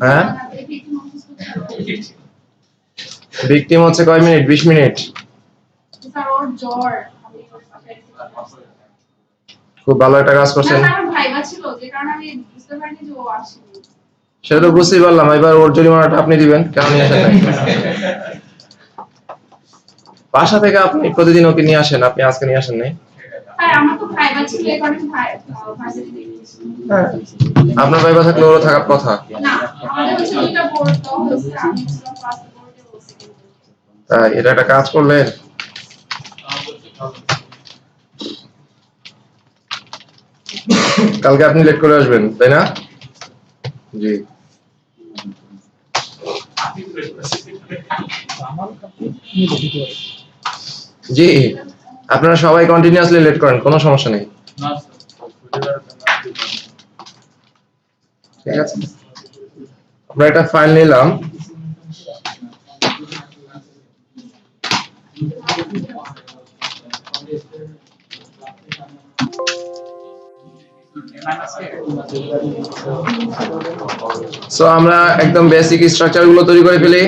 হ্যাঁ ভিকটিম হচ্ছে কয় মিনিট 20 মিনিট স্যার ওর জ্বর খুব ভালো একটা কাজ করছেন না আমার ভাইবা ছিল যে কারণে আমি বুঝতে পারিনি যে ও আসেনি সেটা তো বুঝতেই পারলাম এবার ওর জরিমানাটা আপনি দিবেন কেন নিয়ে আসেন নাই বাসা থেকে আপনি প্রতিদিন ওকে নিয়ে আসেন আপনি আজকে নিয়ে আসেন নাই স্যার আমার তো ভাইবা ছিল এই কারণে ভার্সিটিতে হ্যাঁ আপনার ভাইবা থাকলে ওরও থাকার কথা না আমাদের হচ্ছে দুটো বোর্ড তো হচ্ছে আমি ছিলাম ফার্স্ট বোর্ডে বসে তাই এটা একটা কাজ করলেন কালকে আপনি লেট করে আসবেন তাই না জি জি আপনারা সবাই কন্টিনিউয়াসলি লেট করেন কোনো সমস্যা নেই ঠিক আছে আমরা একটা ফাইল নিলাম সো আমরা একদম বেসিক স্ট্রাকচার গুলো তৈরি করে ফেলি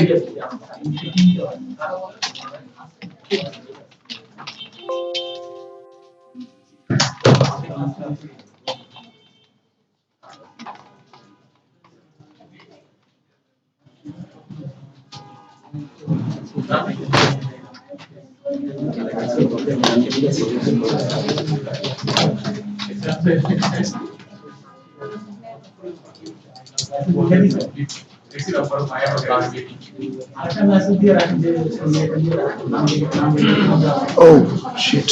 Oh shit.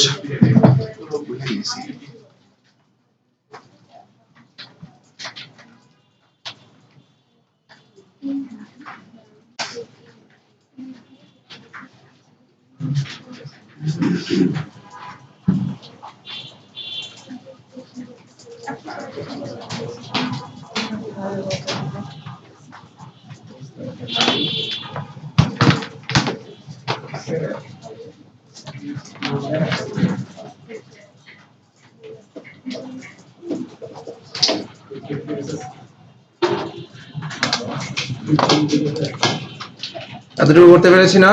এতটুকু করতে পেরেছি না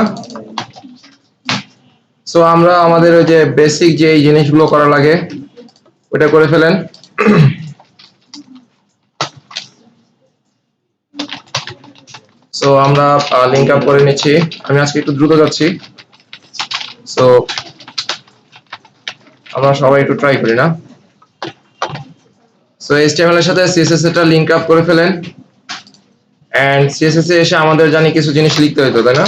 সো আমরা আমাদের ওই যে বেসিক যে এই জিনিসগুলো করা লাগে ওটা করে ফেলেন সো আমরা লিংক আপ করে নিচ্ছি আমি আজকে একটু দ্রুত যাচ্ছি সো আমরা সবাই একটু ট্রাই করি না সো HTML এর সাথে CSS এটা লিংক আপ করে ফেলেন এন্ড CSS এ এসে আমাদের জানি কিছু জিনিস লিখতে হতো তাই না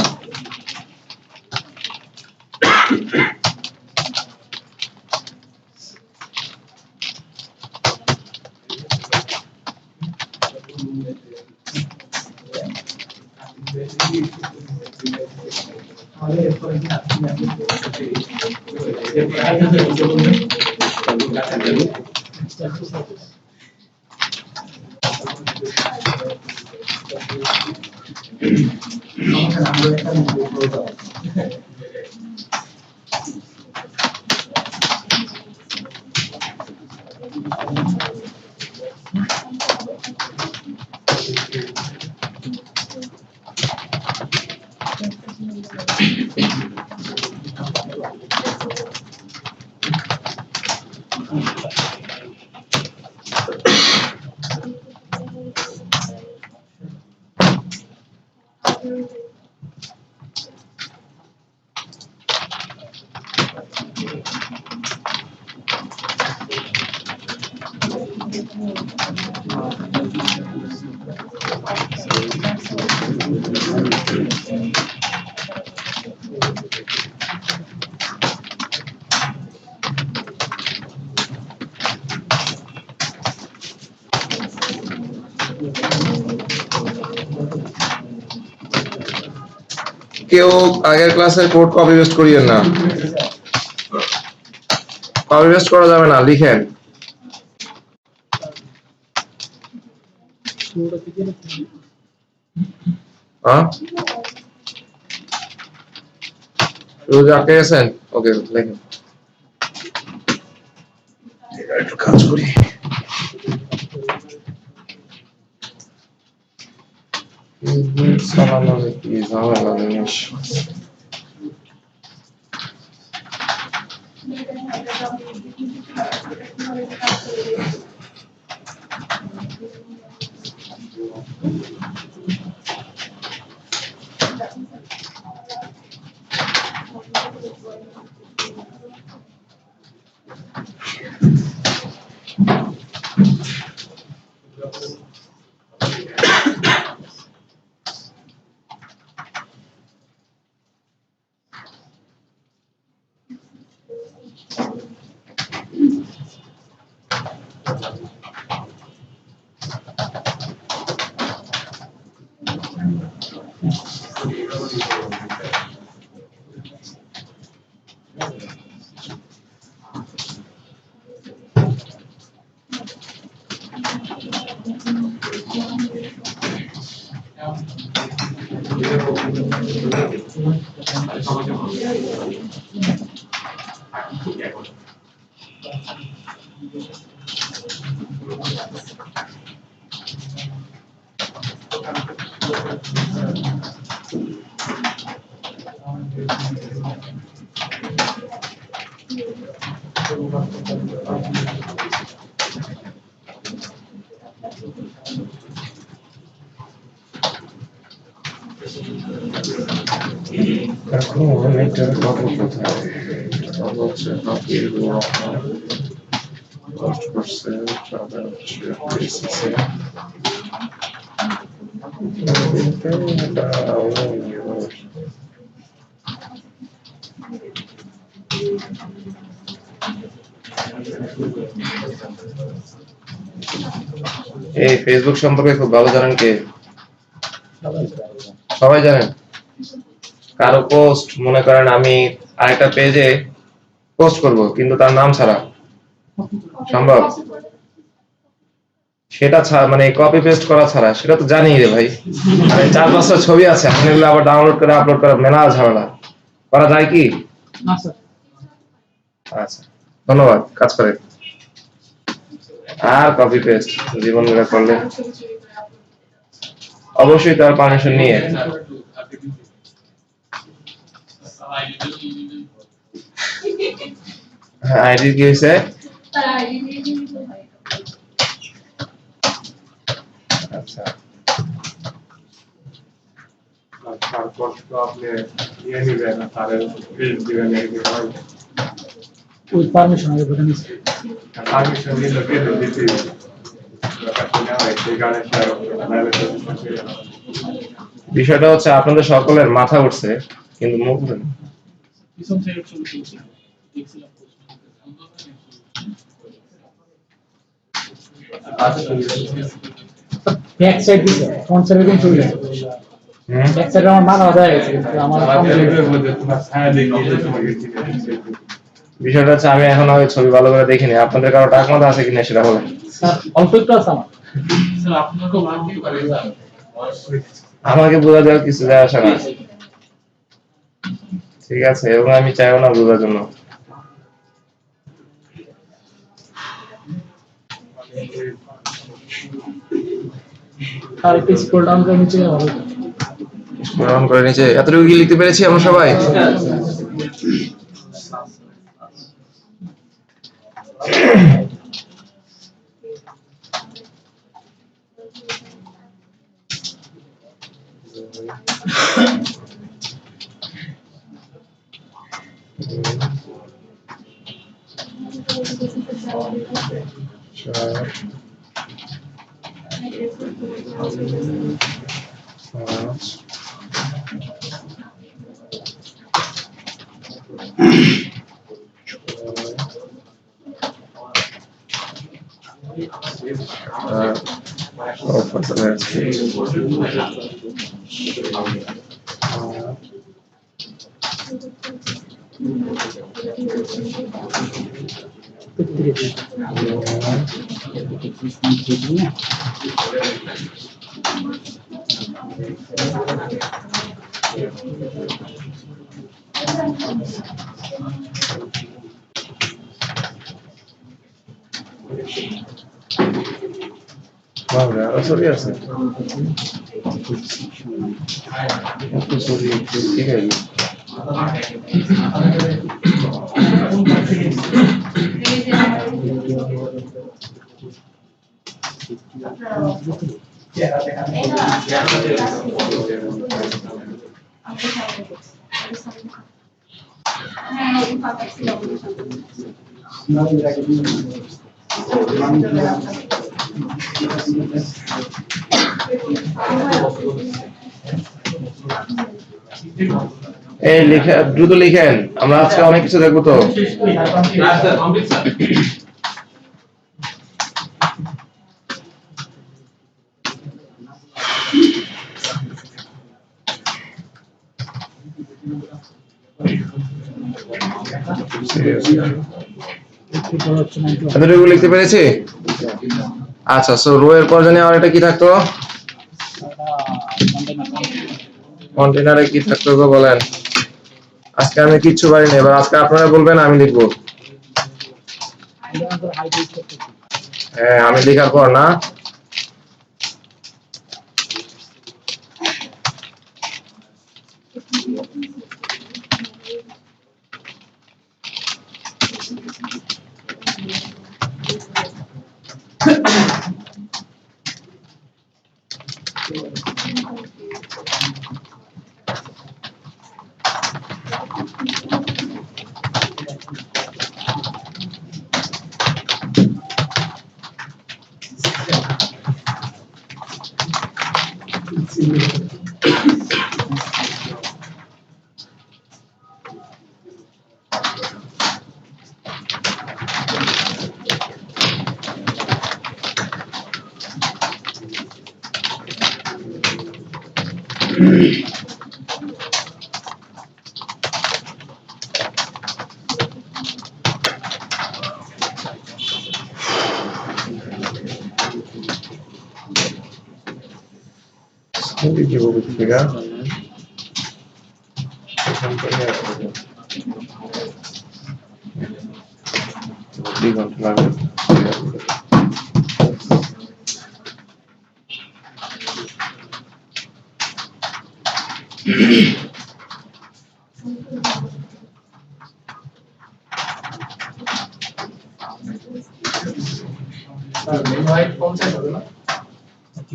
কেউ আগের ক্লাসের কোড কপি পেস্ট করিয়েন না কপি পেস্ট করা যাবে না লিখেন হ্যাঁ রোজ আটকে গেছেন ওকে লিখেন একটু কাজ করি চালানো কি ঝামেলা জিনিস। এখন এটার পাবো কোথায়? পাবো হচ্ছে হাফিজ রহমান, পোস্ট করছে তারপর হচ্ছে এসএসসি। এই ফেসবুক সম্পর্কে খুব ভালো জানেন কে? সবাই জানেন? কারো পোস্ট মনে করেন আমি আরেকটা পেজে পোস্ট করব কিন্তু তার নাম ছাড়া, সম্ভব? সেটা ছাড়া মানে কপি পেস্ট করা ছাড়া, সেটা তো জানি রে ভাই। আর এই 4-5টা ছবি আছে, আমি এগুলো আবার ডাউনলোড করে আপলোড করা মেলা ঝামেলা। করা যায় কি? না স্যার। আচ্ছা, ধন্যবাদ, কাজ করে। আর কপি পেস্ট জীবন গুলা করলে অবশ্যই তার পারমিশন নিয়ে। হ্যাঁ, আইডি কি হয়েছে? আচ্ছা, তারপর তো আপনি নিয়ে নিবেন, তারে পেজ দিবেন, এই হয় ওই পারমিশন আগে বলে নিচ্ছি। পারমিশন নিলে পেজ দিতে সেই কারণে বিষয়টা হচ্ছে আপনাদের সকলের মাথা উঠছে কিন্তু মুখ উঠে না। পিছন থেকে ছবি তুলছি দেখছিলাম ব্যাক সাইড দিছে ফ্রন্ট সাইডে কোন ছবি আছে ব্যাক সাইডে আমার মাথা হয়ে গেছে কিন্তু আমার তোমার ছায়া দেখি তোমাকে বিষয়টা হচ্ছে আমি এখন ওই ছবি ভালো করে দেখিনি, আপনাদের কারো টাক মাথা আছে কিনা সেটা বলেন। স্যার অল্প একটু আছে আমার স্যার আপনাকে মানতেই পারে স্যার, আমাকে বোঝা দেওয়ার কিছু যায় আসে না, ঠিক আছে? এবং আমি চাইও না বোঝার জন্য। আর একটু স্ক্রল ডাউন করে নিচে গেলে ভালো হতো। স্মরণ করে নিচে এতটুকু কি লিখতে পেরেছি আমরা সবাই? বাবা আরো ছবি আছে এত ছবি ঠিক আছে এই লিখে দ্রুত লিখেন আমরা আজকে অনেক কিছু দেখবো তো এতটুকু লিখতে পেরেছি আচ্ছা সো রো এর পর জানি আর এটা কি থাকতো কন্টেনারে কি থাকতো গো বলেন আজকে আমি কিচ্ছু পারি না এবার আজকে আপনারা বলবেন আমি লিখবো হ্যাঁ আমি লেখার পর না কি বলবো ঠিক আছে এখান থেকে আসবে 2 ঘন্টা লাগবে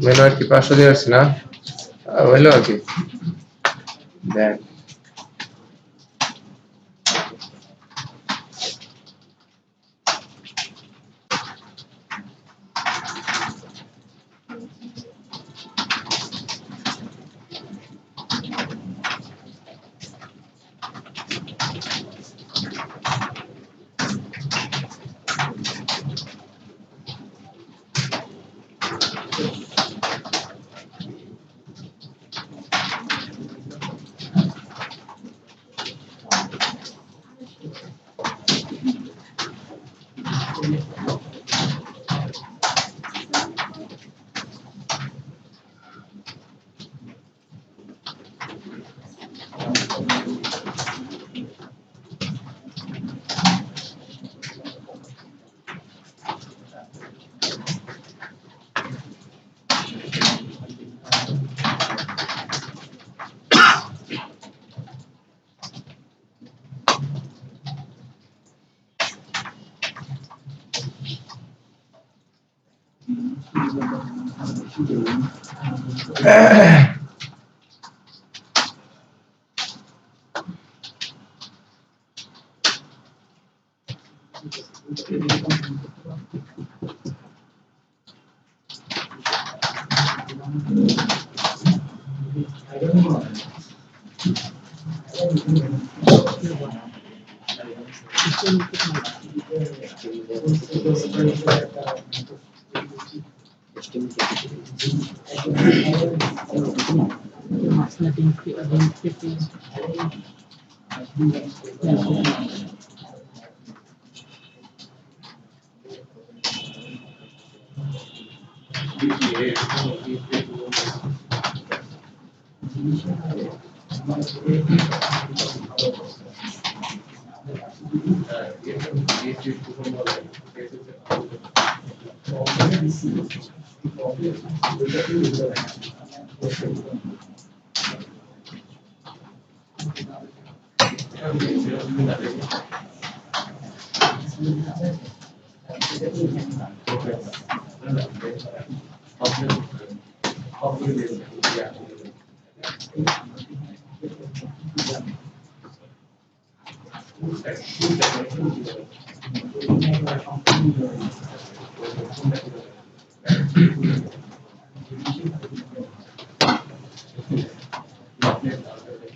মেনু আর কি 500 দিয়ে আসছি না হইলো আর কি দেখ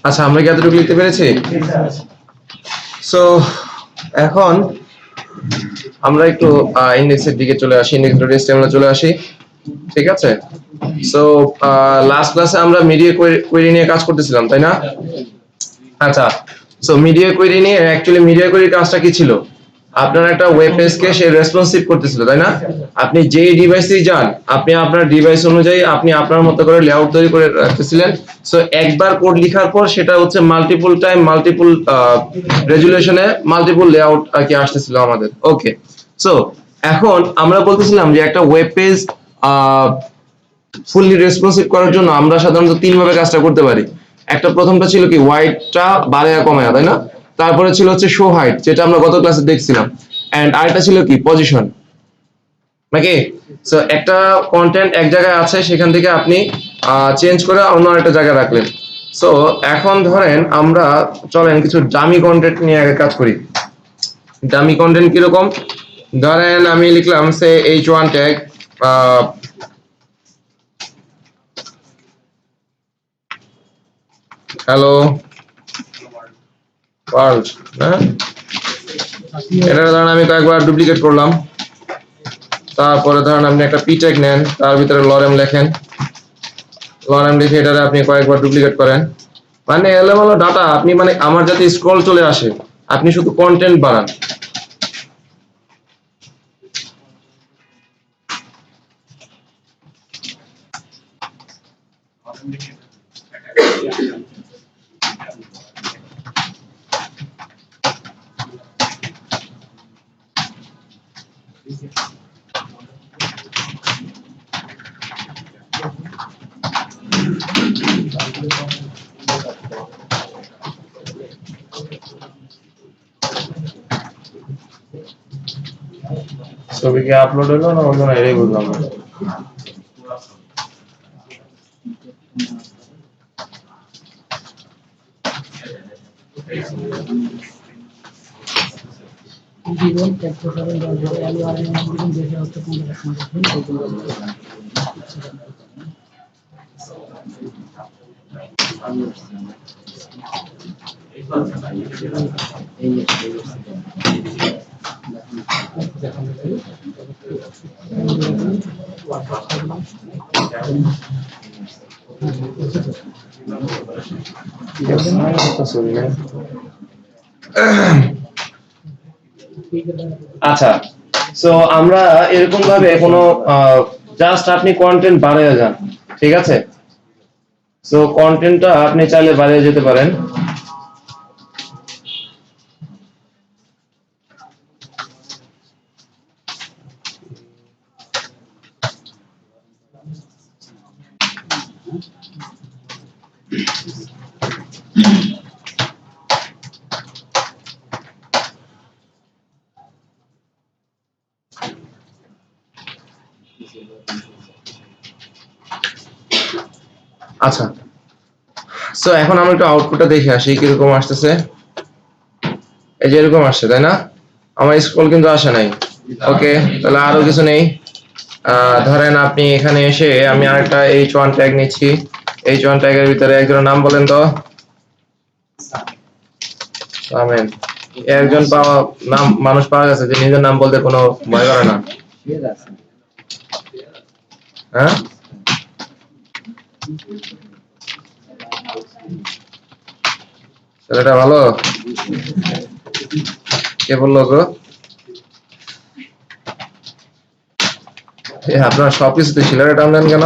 আচ্ছা, আমরা কি এতটুকু লিখতে পেরেছি? সো এখন আমরা একটু ইন্ডেক্সের দিকে চলে আসি, ইন্ডেক্স ডট এইচটিএমএল চলে আসি। ঠিক আছে, সো লাস্ট ক্লাসে আমরা মিডিয়া কোয়েরি নিয়ে কাজ করতেছিলাম, তাই না? আচ্ছা, সো মিডিয়া কোয়েরি নিয়ে অ্যাকচুয়ালি মিডিয়া কোয়েরির কাজটা কি ছিল? আপনার একটা ওয়েব পেজকে সে রেসপন্সিভ করতেছিল, তাই না? আপনি যেই ডিভাইসেই যান, আপনি আপনার ডিভাইস অনুযায়ী আপনি আপনার মতো করে লেআউট তৈরি করে রাখতেছিলেন। সো একবার কোড লেখার পর সেটা হচ্ছে মাল্টিপল টাইম, মাল্টিপল রেজুলেশনে, মাল্টিপল লেআউট আর কি আসতেছিল আমাদের। ওকে, সো এখন আমরা বলতেছিলাম যে একটা ওয়েব পেজ ফুললি রেসপন্সিভ করার জন্য আমরা সাধারণত তিন ভাবে কাজটা করতে পারি। একটা প্রথমটা ছিল কি হোয়াইটটা বাড়ায়া কমায়া, তাই না? তারপরে ছিল হচ্ছে শো হাইট, যেটা আমরা গত ক্লাসে দেখছিলাম, এন্ড আরেকটা ছিল কি পজিশন, নাকি? সো একটা কন্টেন্ট এক জায়গায় আছে, সেখান থেকে আপনি চেঞ্জ করে অন্য একটা জায়গায় রাখলেন। সো এখন ধরেন আমরা চলেন কিছু ডামি কন্টেন্ট নিয়ে আগে কাজ করি। ডামি কন্টেন্ট কিরকম? ধরেন আমি লিখলাম সে h1 ট্যাগ হ্যালো ওয়ার্ল্ড, হ্যাঁ, এটা ধরেন আমি কয়েকবার ডুপ্লিকেট করলাম। তারপরে ধরেন আপনি একটা পি ট্যাগ নেন, তার ভিতরে লরেম লেখেন, লরেম লিখে এটারে আপনি কয়েকবার ডুপ্লিকেট করেন। মানে এলোমেলো ডাটা, আপনি মানে আমার যাতে স্ক্রল চলে আসে, আপনি শুধু কন্টেন্ট বানান। ছবি কি আপলোড হলো না হলো না এটাই বুঝলাম না। জীবন ক্যাপ্চার করেন বলে এলওআরএম জীবন দেখে হচ্ছে কোন আচ্ছা, সো আমরা এরকম ভাবে কোনো জাস্ট আপনি কন্টেন্ট বাড়াইয়া যান, ঠিক আছে? সো কন্টেন্টটা আপনি চাইলে বাড়িয়ে যেতে পারেন। আচ্ছা, সো এখন আমরা একটু আউটপুটটা দেখে আসি কিরকম আসতেছে। এই যে এরকম আসছে, তাই না? আমার স্ক্রল কিন্তু আসে নাই। ওকে, তাহলে আরো কিছু নেই। ধরেন আপনি এখানে এসে আমি আরেকটা h1 ট্যাগ নিচ্ছি। h1 ট্যাগের ভিতরে একজনের নাম বলেন তো। আমেন। একজন পাওয়া নাম মানুষ পাওয়া গেছে যে নিজের নাম বলতে কোনো ভয় করে না। হ্যাঁ, ছেলেটা ভালো। কে বললো গো? আপনার সবকিছুতে শিলারে টানলেন কেন?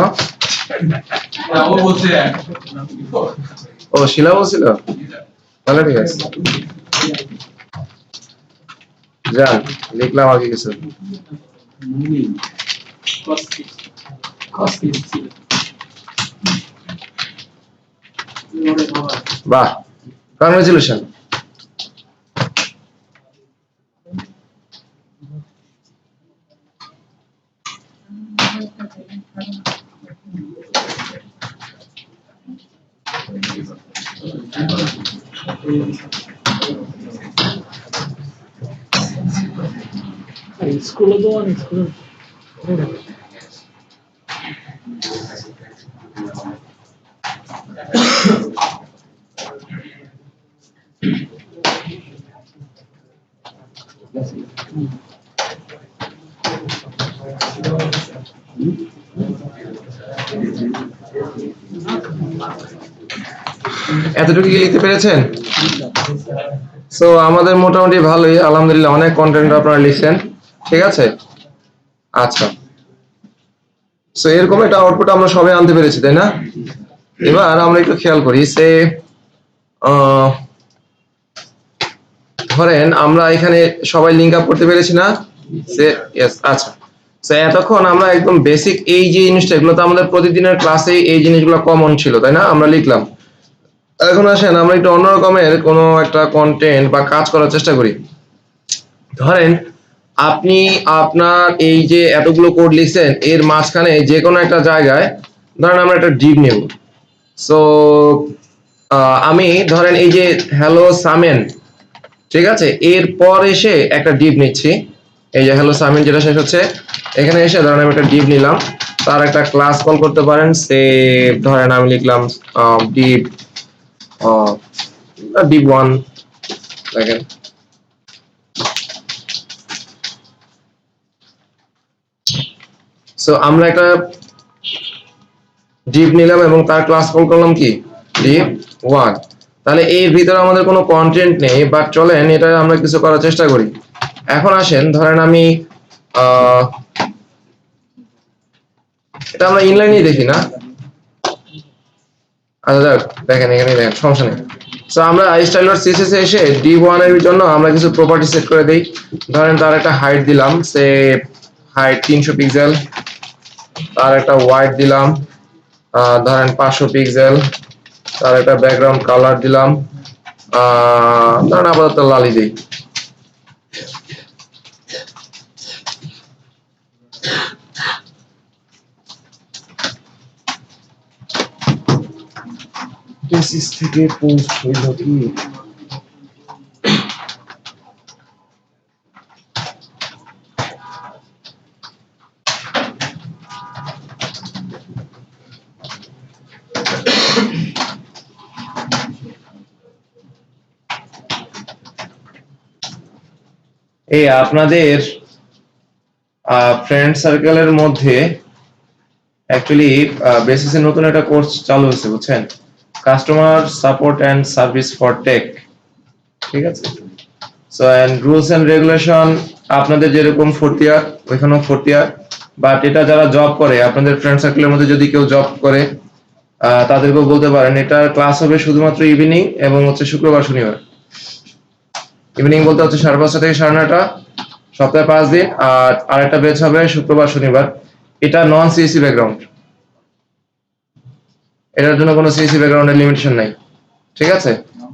ও শিলা বলছিল, তাহলে ঠিক আছে। যান, লিখলাম আর কি কিছু। বাহ, কংগ্রেচুলেশন। স্কুলে তো অনেক স্কুল এতটুকু কি লিখতে পেরেছেন? সো আমাদের মোটামুটি ভালোই, আলহামদুলিল্লাহ, অনেক কন্টেন্ট আপনারা লিখছেন, ঠিক আছে। আচ্ছা, সো এরকম একটা আউটপুট আমরা সবাই আনতে পেরেছি, তাই না? এবার আমরা একটু খেয়াল করি, সে ধরেন আমরা এখানে সবাই লিঙ্ক আপ করতে পেরেছি না? সে ইয়েস, আচ্ছা। সো এতক্ষণ আমরা একদম বেসিক এই যে জিনিসটা, এগুলো তো আমাদের প্রতিদিনের ক্লাসে এই জিনিসগুলো কমন ছিল, তাই না? আমরা লিখলাম। এখন আসেন আমরা একটু অন্য রকমের কোনো একটা কন্টেন্ট বা কাজ করার চেষ্টা করি। ধরেন আপনি আপনার এই যে এতগুলো কোড লিখছেন, এর মাঝখানে যে কোনো একটা জায়গায় ধরেন আমরা একটা ডিভ নেব। সো আমি ধরেন এই যে হ্যালো সামেন, ঠিক আছে, এরপর এসে একটা ডিভ নিচ্ছি। এই যে হ্যালো সামেন যেটা শেষ হচ্ছে, এখানে এসে ধরেন আমি একটা ডিভ নিলাম, তার একটা ক্লাস কল করতে পারেন। সে ধরেন আমি লিখলাম ডিভ ডিভ 1, দেখেন। সো আমরা একটা ডিভ নিলাম এবং তার ক্লাস কল করলাম কি, ডিভ 1। তাহলে এর ভিতরে আমাদের কোনো কন্টেন্ট নেই, বাট চলেন এটা আমরা কিছু করার চেষ্টা করি। এখন আসেন ধরেন আমি এটা আমরা ইনলাইনেই দেখি না? আচ্ছা যাক, দেখেন এখানে দেখেন, সমস্যা নেই। সো আমরা style.css এ এসে div1 এর জন্য আমরা কিছু প্রপার্টি সেট করে দেই। ধরেন তার একটা হাইট দিলাম, সে হাইট 300 পিক্সেল, তার একটা ওয়াইড দিলাম ধরেন 500 পিক্সেল, তার একটা ব্যাকগ্রাউন্ড কালার দিলাম ধরেন আপাতত লালি দিই। বেসিস থেকে পোস্ট হইল কি? এই আপনাদের ফ্রেন্ড সার্কেলের মধ্যে অ্যাকচুয়ালি বেসিসে নতুন একটা কোর্স চালু হয়েছে, বুঝছেন? Customer support and service for tech, ঠিক আছে। So and rules and regulation আপনাদের যেরকম 4th ইয়ার, ওইখানেও 4th ইয়ার, বাট এটা যারা জব করে আপনাদের ফ্রেন্ড সার্কেলের মধ্যে যদি কেউ জব করে তাদেরকেও বলতে পারেন এটা ক্লাস হবে শুধুমাত্র ইভিনিং এবং হচ্ছে শুক্রবার শনিবার। ইভিনিং বলতে হচ্ছে 5:30 থেকে 9:30, সপ্তাহে 5 দিন। আর আরেকটা ব্যাচ হবে শুক্রবার শনিবার। এটা নন সিএসসি ব্যাকগ্রাউন্ড, এটার জন্য কোনো সিএসসি ব্যাকগ্রাউন্ডের লিমিটেশন নাই, ঠিক আছে।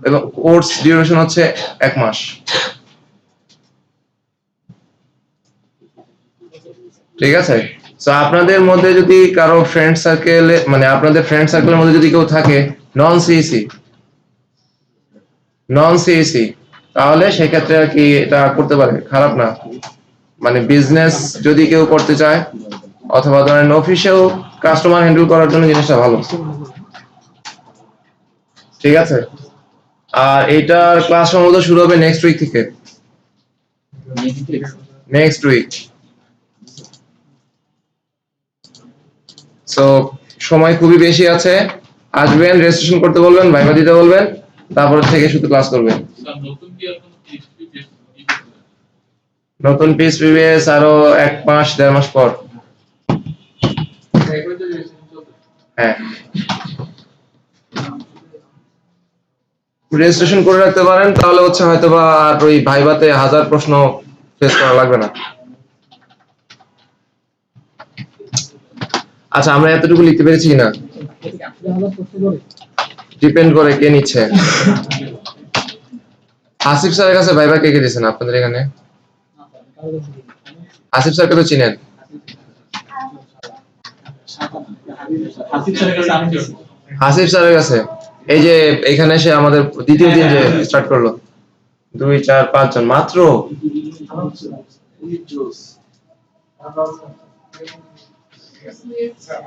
এবং কোর্স ডিউরেশন হচ্ছে 1 মাস, ঠিক আছে। সো আপনাদের মধ্যে যদি কারো ফ্রেন্ড সার্কেলে, মানে আপনাদের ফ্রেন্ড সার্কেলের মধ্যে যদি কেউ থাকে নন সিএসসি, তাহলে সেক্ষেত্রে আর কি এটা করতে পারে, খারাপ না। মানে বিজনেস যদি কেউ করতে চায় অথবা ধরেন অফিসেও কাস্টমার হ্যান্ডেল করার জন্য জিনিসটা ভালো, ঠিক আছে। আর এটার ক্লাস সম্ভবত শুরু হবে নেক্সট উইক থেকে, নেক্সট উইক। সো সময় খুবই বেশি আছে, আসবেন, রেজিস্ট্রেশন করতে বলবেন, ভাইবা দিতে বলবেন, তারপর থেকে শুধু ক্লাস করবেন। নতুন পিস প্রিভিয়াস আরো 1 মাস 1.5 মাস পর। হ্যাঁ, রেজিস্ট্রেশন করে রাখতে পারেন, তাহলে হচ্ছে হয়তোবা আর ওই ভাইভাতে 1000 প্রশ্ন ফেস করা লাগবে না। আচ্ছা আমরা এতটুকু লিখতে পেরেছি কিনা? ডিপেন্ড করে কে নিচ্ছে। আসিফ স্যারের কাছে ভাইবা কে কে দিয়েছেন আপনাদের এখানে? আসিফ স্যারকে তো চিনেন। আসিফ স্যারের কাছে এই যে এখানে এসে আমাদের দ্বিতীয় দিন যে স্টার্ট করলো 2 4 5 জন মাত্র।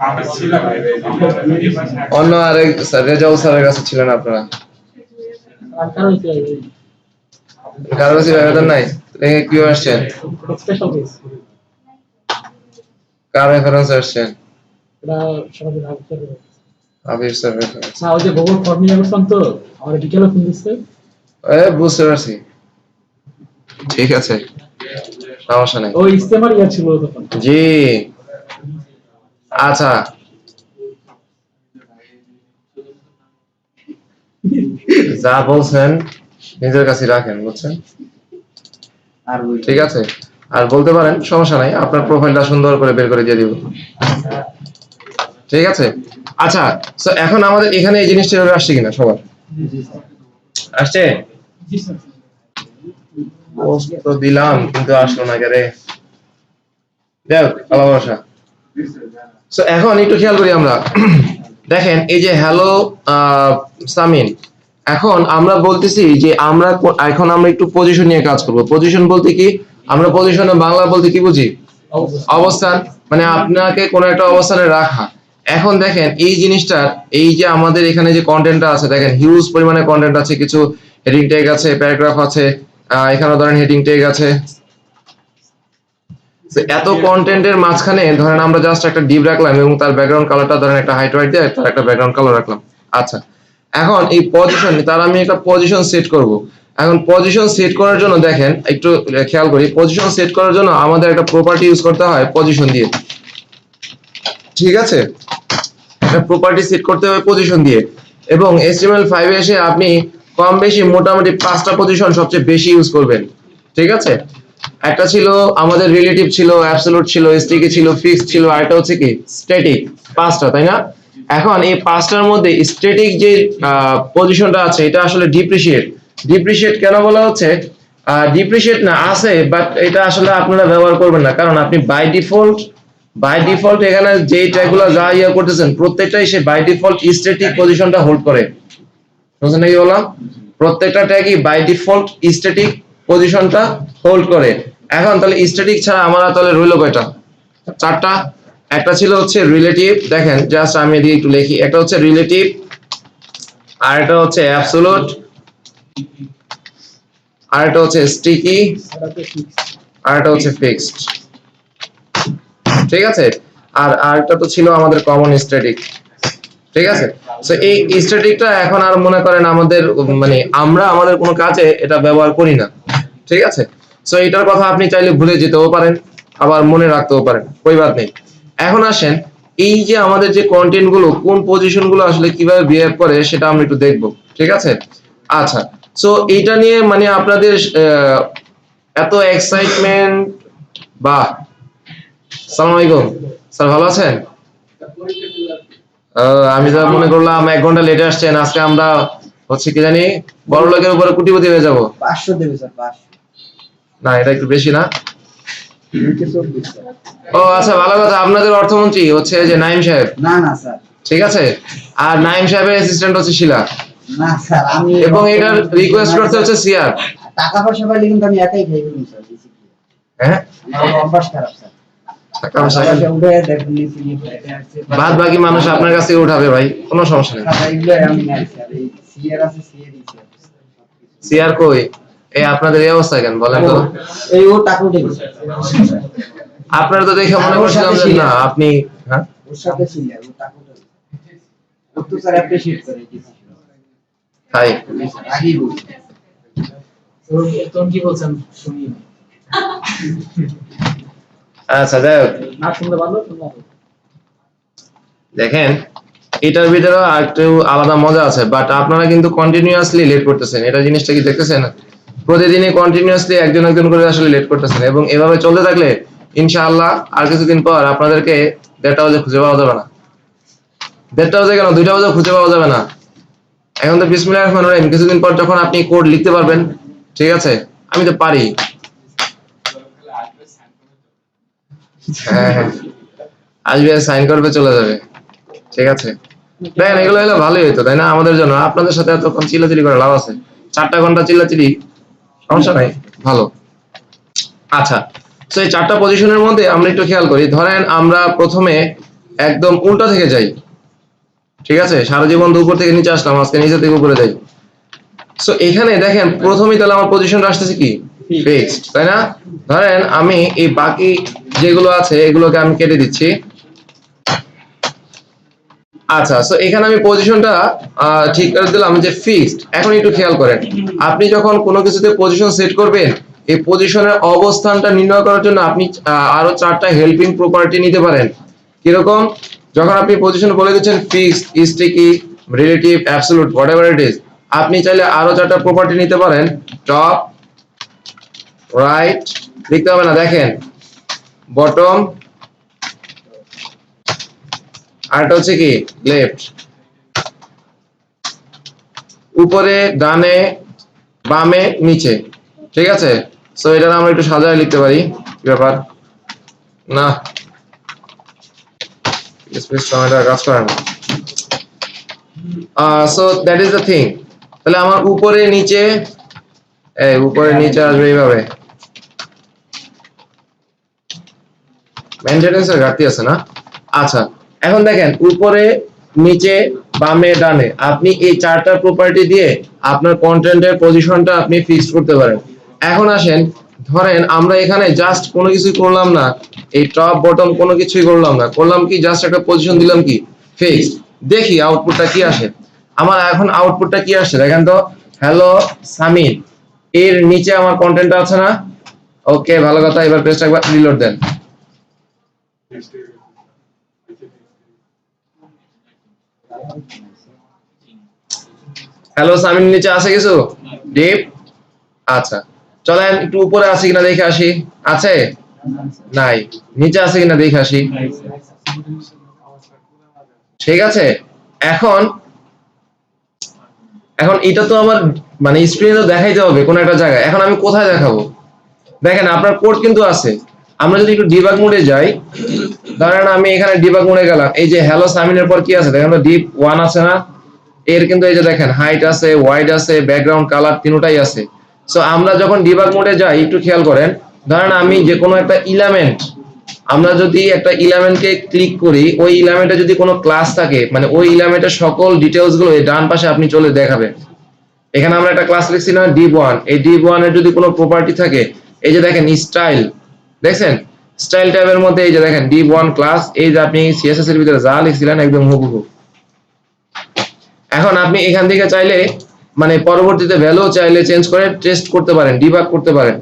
আমি ছিলাম অন্য আরেক স্যার রেজাউল স্যারের কাছে ছিলেন আপনারা? কারো কাছে ব্যবধান নাই? কি আসছেন? স্পেশাল কেস কার রেফারেন্স আসছেন? এটা সবাই ভাবতে পারে আবির স্যার রেফারেন্স। না ওই যে গুগল ফর্ম নিয়ে করতাম তো আমার বিকেলে ফোন দিচ্ছে বুঝতে পারছি, ঠিক আছে সমস্যা নেই। ওই ইস্তেমার ইয়া ছিল তখন। জি আচ্ছা যা বলছেন নিজের কাছে রাখেন, বুঝছেন? ঠিক আছে, আর বলতে পারেন, সমস্যা নাই, আপনার প্রোফাইলটা সুন্দর করে বের করে দিয়ে দিব। ঠিক আছে, আচ্ছা সো এখন আমাদের এখানে এই জিনিসটা আসছে কিনা সবার? আসছে? পোস্ট তো দিলাম কিন্তু আসলো না কে রে। দেখ আল্লাহ ভরসা। সো এখন একটু খেয়াল করি আমরা। দেখেন এই যে হ্যালো সামিন, এখন আমরা বলতেছি যে আমরা এখন আমরা একটু পজিশন নিয়ে কাজ করব। পজিশন বলতে কি, আমরা পজিশনে বাংলা বলতে কি বুঝি? অবস্থান, মানে আপনাকে কোনো একটা অবস্থানে রাখা। এখন দেখেন এই জিনিসটার এই যে আমাদের এখানে যে কন্টেন্টটা আছে, দেখেন হিউজ পরিমাণে কন্টেন্ট আছে, কিছু হেডিং ট্যাগ আছে, প্যারাগ্রাফ আছে, এখানে ধরেন হেডিং ট্যাগ আছে। এত কন্টেন্টের মাঝখানে ধরেন আমরা জাস্ট একটা ডিপ রাখলাম এবং তার ব্যাকগ্রাউন্ড কালারটা ধরেন একটা হাইট ওয়াইট দিয়ে তার একটা ব্যাকগ্রাউন্ড কালার রাখলাম। আচ্ছা এখন এই পজিশন, তার আমি একটা পজিশন সেট করব। এখন পজিশন সেট করার জন্য দেখেন একটু খেয়াল করি, পজিশন সেট করার জন্য আমাদের একটা প্রপার্টি ইউজ করতে হয় পজিশন দিয়ে। ঠিক আছে, একটা প্রপার্টি সেট করতে হবে পজিশন দিয়ে, এবং HTML5 এ এসে আপনি কম বেশি মোটামুটি 5টা পজিশন সবচেয়ে বেশি ইউজ করবেন। ঠিক আছে, একটা ছিল আমাদের রিলেটিভ, ছিল অ্যাবসলিউট, ছিল স্টিকি, ছিল ফিক্স, ছিল আর একটা হচ্ছে কি স্ট্যাটিক। 5টা, তাই না? এখন এই 5টার মধ্যে স্ট্যাটিক যে পজিশনটা আছে এটা আসলে ডিপ্রিশিয়েট। ডিপ্রিশিয়েট কেন বলা হচ্ছে? ডিপ্রিশিয়েট না আছে, বাট এটা আসলে আপনারা ব্যবহার করবেন না, কারণ আপনি বাই ডিফল্ট এখানে যে ট্যাগগুলো যা ইয়া করতেছেন প্রত্যেকটাই সে বাই ডিফল্ট স্ট্যাটিক পজিশনটা হোল্ড করে। বুঝছেন নাকি বললাম? প্রত্যেকটা ট্যাগই বাই ডিফল্ট স্ট্যাটিক পজিশনটা হোল্ড করে। এখন তাহলে স্ট্যাটিক ছাড়া আমরা তাহলে রইল কয়টা? 4টা। একটা ছিল হচ্ছে রিলেটিভ, দেখেন জাস্ট আমি এদিকে একটু লিখি, একটা হচ্ছে রিলেটিভ, আর একটা হচ্ছে অ্যাবসলিউট, আর একটা হচ্ছে স্টিকি, আর একটা হচ্ছে ফিক্সড। ঠিক আছে, আর আরেকটা তো ছিল আমাদের কমন স্ট্যাটিক। ঠিক আছে, সো এই স্ট্যাটিকটা এখন আর মনে করেন আমাদের মানে আমরা আমাদের কোনো কাজে এটা ব্যবহার করি না। ঠিক আছে, সো এটার কথা আপনি চাইলে ভুলে যেতেও পারেন, আবার মনে রাখতেও পারেন, কই বাত নেই। এখন আসেন এই যে আমাদের যে কন্টেন্ট গুলো কোন পজিশন গুলো আসলে কিভাবে বিহেভ করে সেটা আমরা একটু দেখব। ঠিক আছে, আচ্ছা সো এইটা নিয়ে মানে আপনাদের এত এক্সাইটমেন্ট, বা আসসালামু আলাইকুম স্যার, ভালো আছেন? আমি তো মনে করলাম 1 ঘন্টা লেটে আসছেন, আজকে আমরা হচ্ছে কি জানি বড় লোকের উপরে কোটিপতি হয়ে যাব। 500 দেবে স্যার, 500 না এটা একটু বেশি না? ও আচ্ছা, ভালো কথা, আপনাদের অর্থমন্ত্রী হচ্ছে যে নাইম সাহেব। না না স্যার, ঠিক আছে, আর নাইম সাহেবের অ্যাসিস্ট্যান্ট হচ্ছে শিলা, না স্যার আমি এবং এটার রিকোয়েস্ট করতে হচ্ছে সিআর। টাকা পয়সা পাইলে কিন্তু আমি একাই খাই ফেলুন স্যার, হ্যাঁ আমার অভ্যাস খারাপ স্যার। টাকা পয়সা উঠে দেখুন নিচে নিয়ে ফ্ল্যাটে আসছে, বাদ বাকি মানুষ আপনার কাছ থেকে উঠাবে ভাই, কোনো সমস্যা নেই। স্যার এগুলো আমি নাই স্যার, এই সিআর আছে, সিআর দিছে সিআর কই? এই আপনাদের এই অবস্থা কেন বলেন তো? এই ও টাকা উঠে গেছে আপনারা তো দেখে মনে করছিলাম যে না আপনি, হ্যাঁ ওর সাথে সিআর, ও টাকা উঠে গেছে, ও তো স্যার অ্যাপ্রিশিয়েট করে কিছু তাই আগেই বলছি। তখন কি বলছেন শুনি আচ্ছা যাই হোক, না শুনতে পারলো শুনতে পারলো দেখেন এটার ভিতরে একটু আলাদা মজা আছে, বাট আপনারা কিন্তু কন্টিনিউয়াসলি লেট করতেছেন। এটা জিনিসটা কি দেখতেছেন? প্রতিদিনই কন্টিনিউয়াসলি একজন করে আসলে লেট করতেছেন, এবং এভাবে চলতে থাকলে ইনশাআল্লাহ আর কিছুদিন পর আপনাদেরকে 1:30 বাজে খুঁজে পাওয়া যাবে না। 1:30 বাজে কেন, 2টা বাজে খুঁজে পাওয়া যাবে না। এখন তো বিসমিল্লাহির রহমানির রহিম, কিছুদিন পর যখন আপনি কোড লিখতে পারবেন, ঠিক আছে, আমি তো পারি। হ্যাঁ হ্যাঁ, আসবে সাইন করবে চলে যাবে, ঠিক আছে। দেখেন এগুলো হলে ভালোই হতো তাই না আমাদের জন্য, আপনাদের সাথে এতক্ষণ চিল্লাচিল্লি করে লাভ আছে? 4টা ঘন্টা চিল্লাচিল্লি সমস্যা নাই, ভালো। আচ্ছা, তো এই 4টা পজিশনের মধ্যে আমরা একটু খেয়াল করি। ধরেন আমরা প্রথমে একদম উল্টা থেকে যাই, ঠিক আছে, সারা জীবন তো উপর থেকে নিচে আসলাম, আজকে নিচে থেকে উপরে যাই। সো এখানে দেখেন প্রথমেই তাহলে আমার পজিশনটা আসতেছে কি ফিক্সড, তাই না? ধরেন আমি এই বাকি যেগুলো আছে এগুলোকে আমি কেটে দিচ্ছি। আচ্ছা, সো এখানে আমি পজিশনটা ঠিক করে দিলাম যে ফিক্সড। এখন একটু খেয়াল করেন, আপনি যখন কোনো কিছুতে পজিশন সেট করবেন, এই পজিশনের অবস্থানটা নির্ণয় করার জন্য আপনি আরো 4টা হেল্পিং প্রপার্টি নিতে পারেন। কিরকম? যখন আপনি পজিশন বলে দিচ্ছেন fixed, sticky, relative, absolute, whatever it is, আপনি চাইলে আরো 4টা প্রপার্টি নিতে পারেন। টপ, রাইট, লিখতে হবে না, দেখেন, বটম, আরটা হচ্ছে কি লেফট, উপরে, ডানে, বামে, নিচে, ঠিক আছে। সো এটা আমরা একটু সাজায় লিখতে পারি। কি ব্যাপার, না স্পেস টমেটো কাজ করে না। So that is the thing. তাহলে আমার উপরে নিচে, উপরে নিচে আসবে এইভাবে। মেইনটেনেন্সের ঘাটতি আছে না? আচ্ছা, এখন দেখেন উপরে, নিচে, বামে, ডানে, আপনি এই 4টা প্রপার্টি দিয়ে আপনার কন্টেন্টের পজিশনটা আপনি ফিক্স করতে পারেন। এখন আসেন, ধরেন আমরা এখানে জাস্ট কোনো কিছুই করলাম না, এই টপ বটম কোনো কিছুই করলাম না, করলাম কি জাস্ট একটা পজিশন দিলাম কি ফিক্সড। দেখি আউটপুটটা কি আসে। আমার এখন আউটপুটটা কি আসছে দেখেন তো, হ্যালো সামিন, এর নিচে আমার কন্টেন্টটা আছে না? ওকে, ভালো কথা, এবার পেজটা একবার রিলোড দেন। হ্যালো সামিন নিচে আছে কিছু ডিপ? আচ্ছা, চলেন একটু উপরে আছে কিনা দেখে আসি। আছে? নাই। নিচে আছে কিনা দেখে আসি। ঠিক আছে। এখন এখন এটা তো আমার মানে স্ক্রিনে তো দেখাইতে হবে কোন একটা জায়গায়, এখন আমি কোথায় দেখাবো? দেখেন আপনার কোড কিন্তু আছে। আমরা যদি একটু ডিবাগ মোডে যাই, ধরেন আমি এখানে ডিবাগ মোডে গেলাম, এই যে হ্যালো সামিনের পর কি আছে দেখেন তো, ডিপ 1 আছে না? এর কিন্তু এই যে দেখেন হাইট আছে, ওয়াইড আছে, ব্যাকগ্রাউন্ড কালার তিনটাই আছে। সো আমরা যখন ডিবাগ মোডে যাই একটু খেয়াল করেন, ধরেন আমি যে কোনো একটা ইলিমেন্ট, আমরা যদি একটা ইলিমেন্টকে ক্লিক করি, ওই ইলিমেন্টে যদি কোনো ক্লাস থাকে, মানে ওই ইলিমেন্টের সকল ডিটেইলস গুলো এই ডান পাশে আপনি চলে দেখাবেন। এখানে আমরা একটা ক্লাস লিখছি না div1, এই div1 এর যদি কোনো প্রপার্টি থাকে, এই যে দেখেন স্টাইল, দেখছেন স্টাইল ট্যাবের মধ্যে এই যে দেখেন div1 ক্লাস, এই যে আপনি সিএসএস এর ভিতরে যা লিখছিলেন একদম হুবহু। এখন আপনি এখান থেকে চাইলে মানে পরবর্তীতে ভ্যালু চাইলে চেঞ্জ করে টেস্ট করতে পারেন, ডিবাগ করতে পারেন।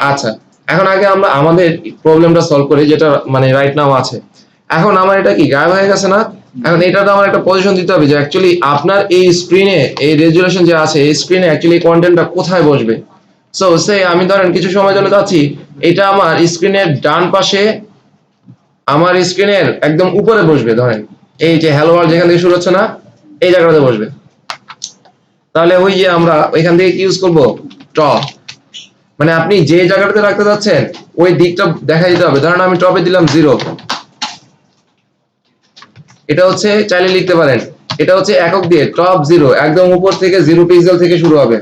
আচ্ছা, এখন আগে আমরা আমাদের প্রবলেমটা সলভ করি যেটা মানে রাইট নাও আছে। এখন আমার এটা কি গায়েব হয়ে গেছে না? এখন এটা তো আমার একটা পজিশন দিতে হবে যে অ্যাকচুয়ালি আপনার এই স্ক্রিনে এই রেজুলেশন যে আছে এই স্ক্রিনে অ্যাকচুয়ালি কন্টেন্টটা কোথায় বসবে। সো সে আমি ধরেন কিছু সময় জন্য যাচ্ছি, এটা আমার স্ক্রিনের ডান পাশে, আমার স্ক্রিনের একদম উপরে বসবে। ধরেন এই যে হ্যালো ওয়ার্ল্ড যেখান থেকে শুরু হচ্ছে না, এই জায়গাটাতে বসবে। তাহলে ওই যে আমরা ওইখান থেকে কি ইউজ করব, টপ, মানে আপনি যে জায়গাটাতে রাখতে যাচ্ছেন ওই দিকটা দেখা দিতে হবে। ধরেন আমি টপে দিলাম 0, এটা হচ্ছে চাইলে লিখতে পারেন, এটা হচ্ছে একক দিয়ে টপ 0, একদম উপর থেকে 0 পিক্সেল থেকে শুরু হবে।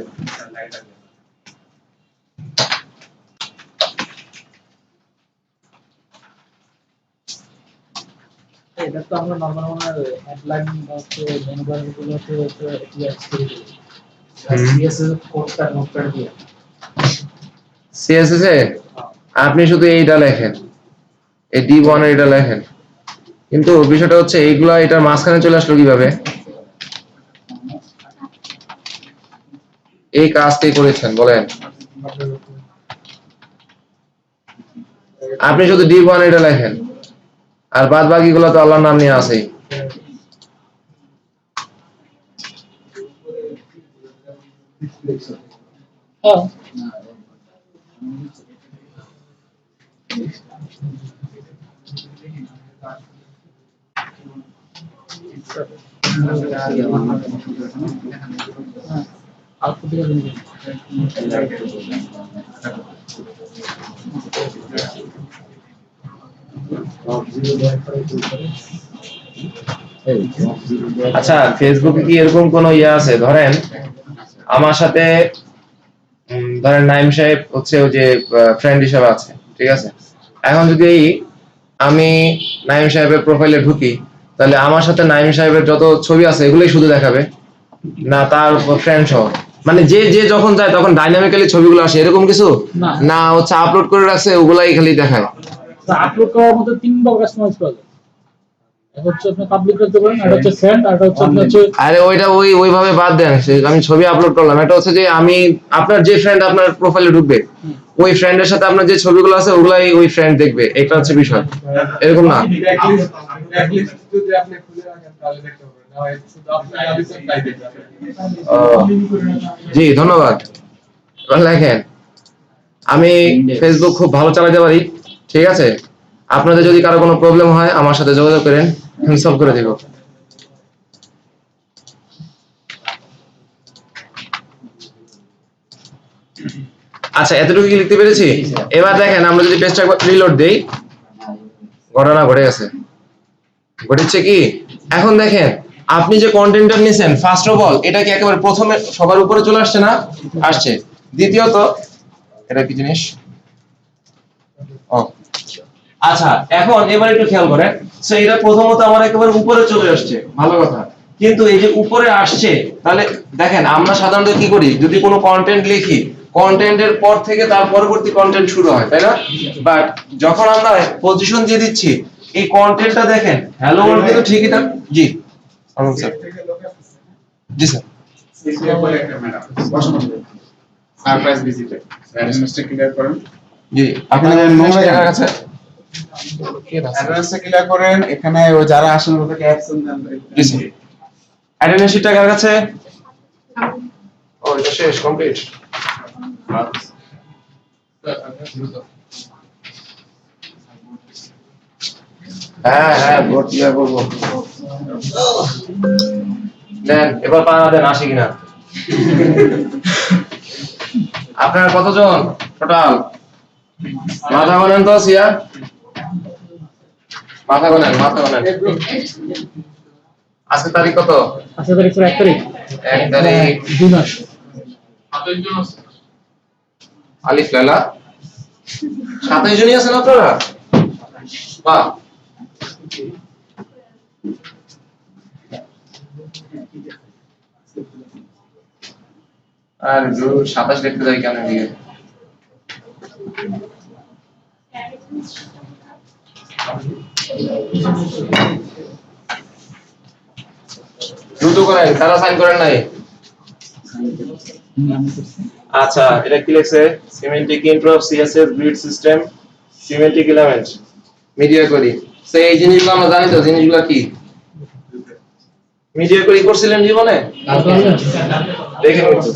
এটা তো আমরা নরমাল হেডলাইন বা মেনু বার গুলোতে এক্সপেরিয়েন্স করি, সিএসএস কোডটা নোটপ্যাড দিয়ে। সিএসএস এ আপনি শুধু এইটা লেখেন, এই d1 এর এটা লেখেন, কিন্তু বিষয়টা হচ্ছে এইগুলা এটার মাঝখানে চলে আসলো কিভাবে? এই কাজ কে করেছেন বলেন? আপনি শুধু d1 এটা লেখেন, আর বাদ বাকিগুলো তো আল্লাহর নাম নিয়ে আছেই। হ্যাঁ, আউটপুট দিকে দিন। আচ্ছা, ফেসবুকে কি এরকম কোনো ইয়ে আছে, ধরেন আমার সাথে ধরেন নাইম সাহেব হচ্ছে ওই যে ফ্রেন্ড হিসেবে আছে, ঠিক আছে? এখন যদি আমি নাইম সাহেবের প্রোফাইলে ঢুকি, তাহলে আমার সাথে নাইম সাহেবের যত ছবি আছে এগুলোই শুধু দেখাবে, না তার ফ্রেন্ড সহ? মানে যে যে যখন যায় তখন ডাইনামিক্যালি ছবিগুলো আসে এরকম কিছু না। না, হচ্ছে আপলোড করে রাখছে ওগুলাই খালি দেখায়? তো আপলোড করার মধ্যে তিনবার কাস্টমাইজ করা যায়। একটা হচ্ছে আপনি পাবলিক করতে পারেন, আর হচ্ছে ফ্রেন্ড, আর হচ্ছে আপনি হচ্ছে আরে ওইটা ওইভাবে বাদ দেন, আমি ছবি আপলোড করলাম, এটা হচ্ছে যে আমি আপনার যে ফ্রেন্ড আপনার প্রোফাইলে ঢুকবে ওই ফ্রেন্ডের সাথে আপনার যে ছবিগুলো আছে ওগুলাই ওই ফ্রেন্ড দেখবে, এটা হচ্ছে বিষয়, এরকম না? যদি আপনি খুলে রাখেন তাহলে দেখতে পাবেন, না হয় শুধু আপনি আবিষ্কার তাই দেখবেন। জি ধন্যবাদ। এবার লেখেন, আমি ফেসবুক খুব ভালো চালাতে পারি, ঠিক আছে? আপনাদের যদি কারো কোনো প্রবলেম হয় আমার সাথে যোগাযোগ করেন, আমি সলভ করে দেব। আচ্ছা, এতটুকু কি লিখতে পেরেছি? এবার দেখেন, আমরা যদি পেজটা একবার রিলোড দেই, ঘটনা ঘটে গেছে। ঘটেছে কি, এখন দেখেন আপনি যে কন্টেন্টটা নিছেন, ফার্স্ট অফ অল এটা কি একেবারে প্রথমে সবার উপরে চলে আসছে না? আসছে। দ্বিতীয়ত এটা কি জিনিস? ও আচ্ছা, এখন এবার একটু খেয়াল করেন, সো এটা প্রথমত আমার একেবারে উপরে চলে আসছে, ভালো কথা। কিন্তু এই যে উপরে আসছে, তাহলে দেখেন আমরা সাধারণত কি করি, যদি কোনো কন্টেন্ট লিখি, কন্টেন্টের পর থেকে তার পরবর্তী কন্টেন্ট শুরু হয়, তাই না? বাট যখন আমরা পজিশন দিয়ে দিচ্ছি, এই কন্টেন্টটা দেখেন হ্যালো ওয়ার্ল্ড কিন্তু ঠিকই থাক। জি আনন্দ স্যার। জি স্যার। সিসিএ বলে একটা ম্যাডাম সারপ্রাইজ ভিজিটে অ্যাড্রেসটা ক্লিয়ার করেন। জি আপনাদের নোংরা জায়গা আছে, অ্যাড্রেসটা ক্লিয়ার করেন, এখানে ও যারা আসেন ওদেরকে অ্যাকশন দেন। জি স্যার। অ্যাটেন্ডেন্স শিটটা কার কাছে? ও এটা শেষ, কমপ্লিট। হ্যাঁ হ্যাঁ, ভোট দিয়ে করবো। দেন এবার পানা দেন, আসে কিনা। আপনারা কতজন টোটাল? মাথা গোনেন তো সিয়া, মাথা গোনেন, মাথা গোনেন। আজকে তারিখ কত? আচ্ছা তারিখ 1 তারিখ 1 তারিখ 2 মাস। আলিফ লালা 27 জনই আছেন আপনারা? বাহ, আর 27 লিখতে যাই কেন দিকে? দ্রুত করেন, তারা সাইন করেন নাই? আচ্ছা, এটা কি লিখছে? Semantic intro of CSS grid system, semantic element, media করি। সো এই জিনিসগুলো আমরা জানি তো, জিনিসগুলো কি? মিডিয়া করি করছিলেন জীবনে? দেখেন একটু।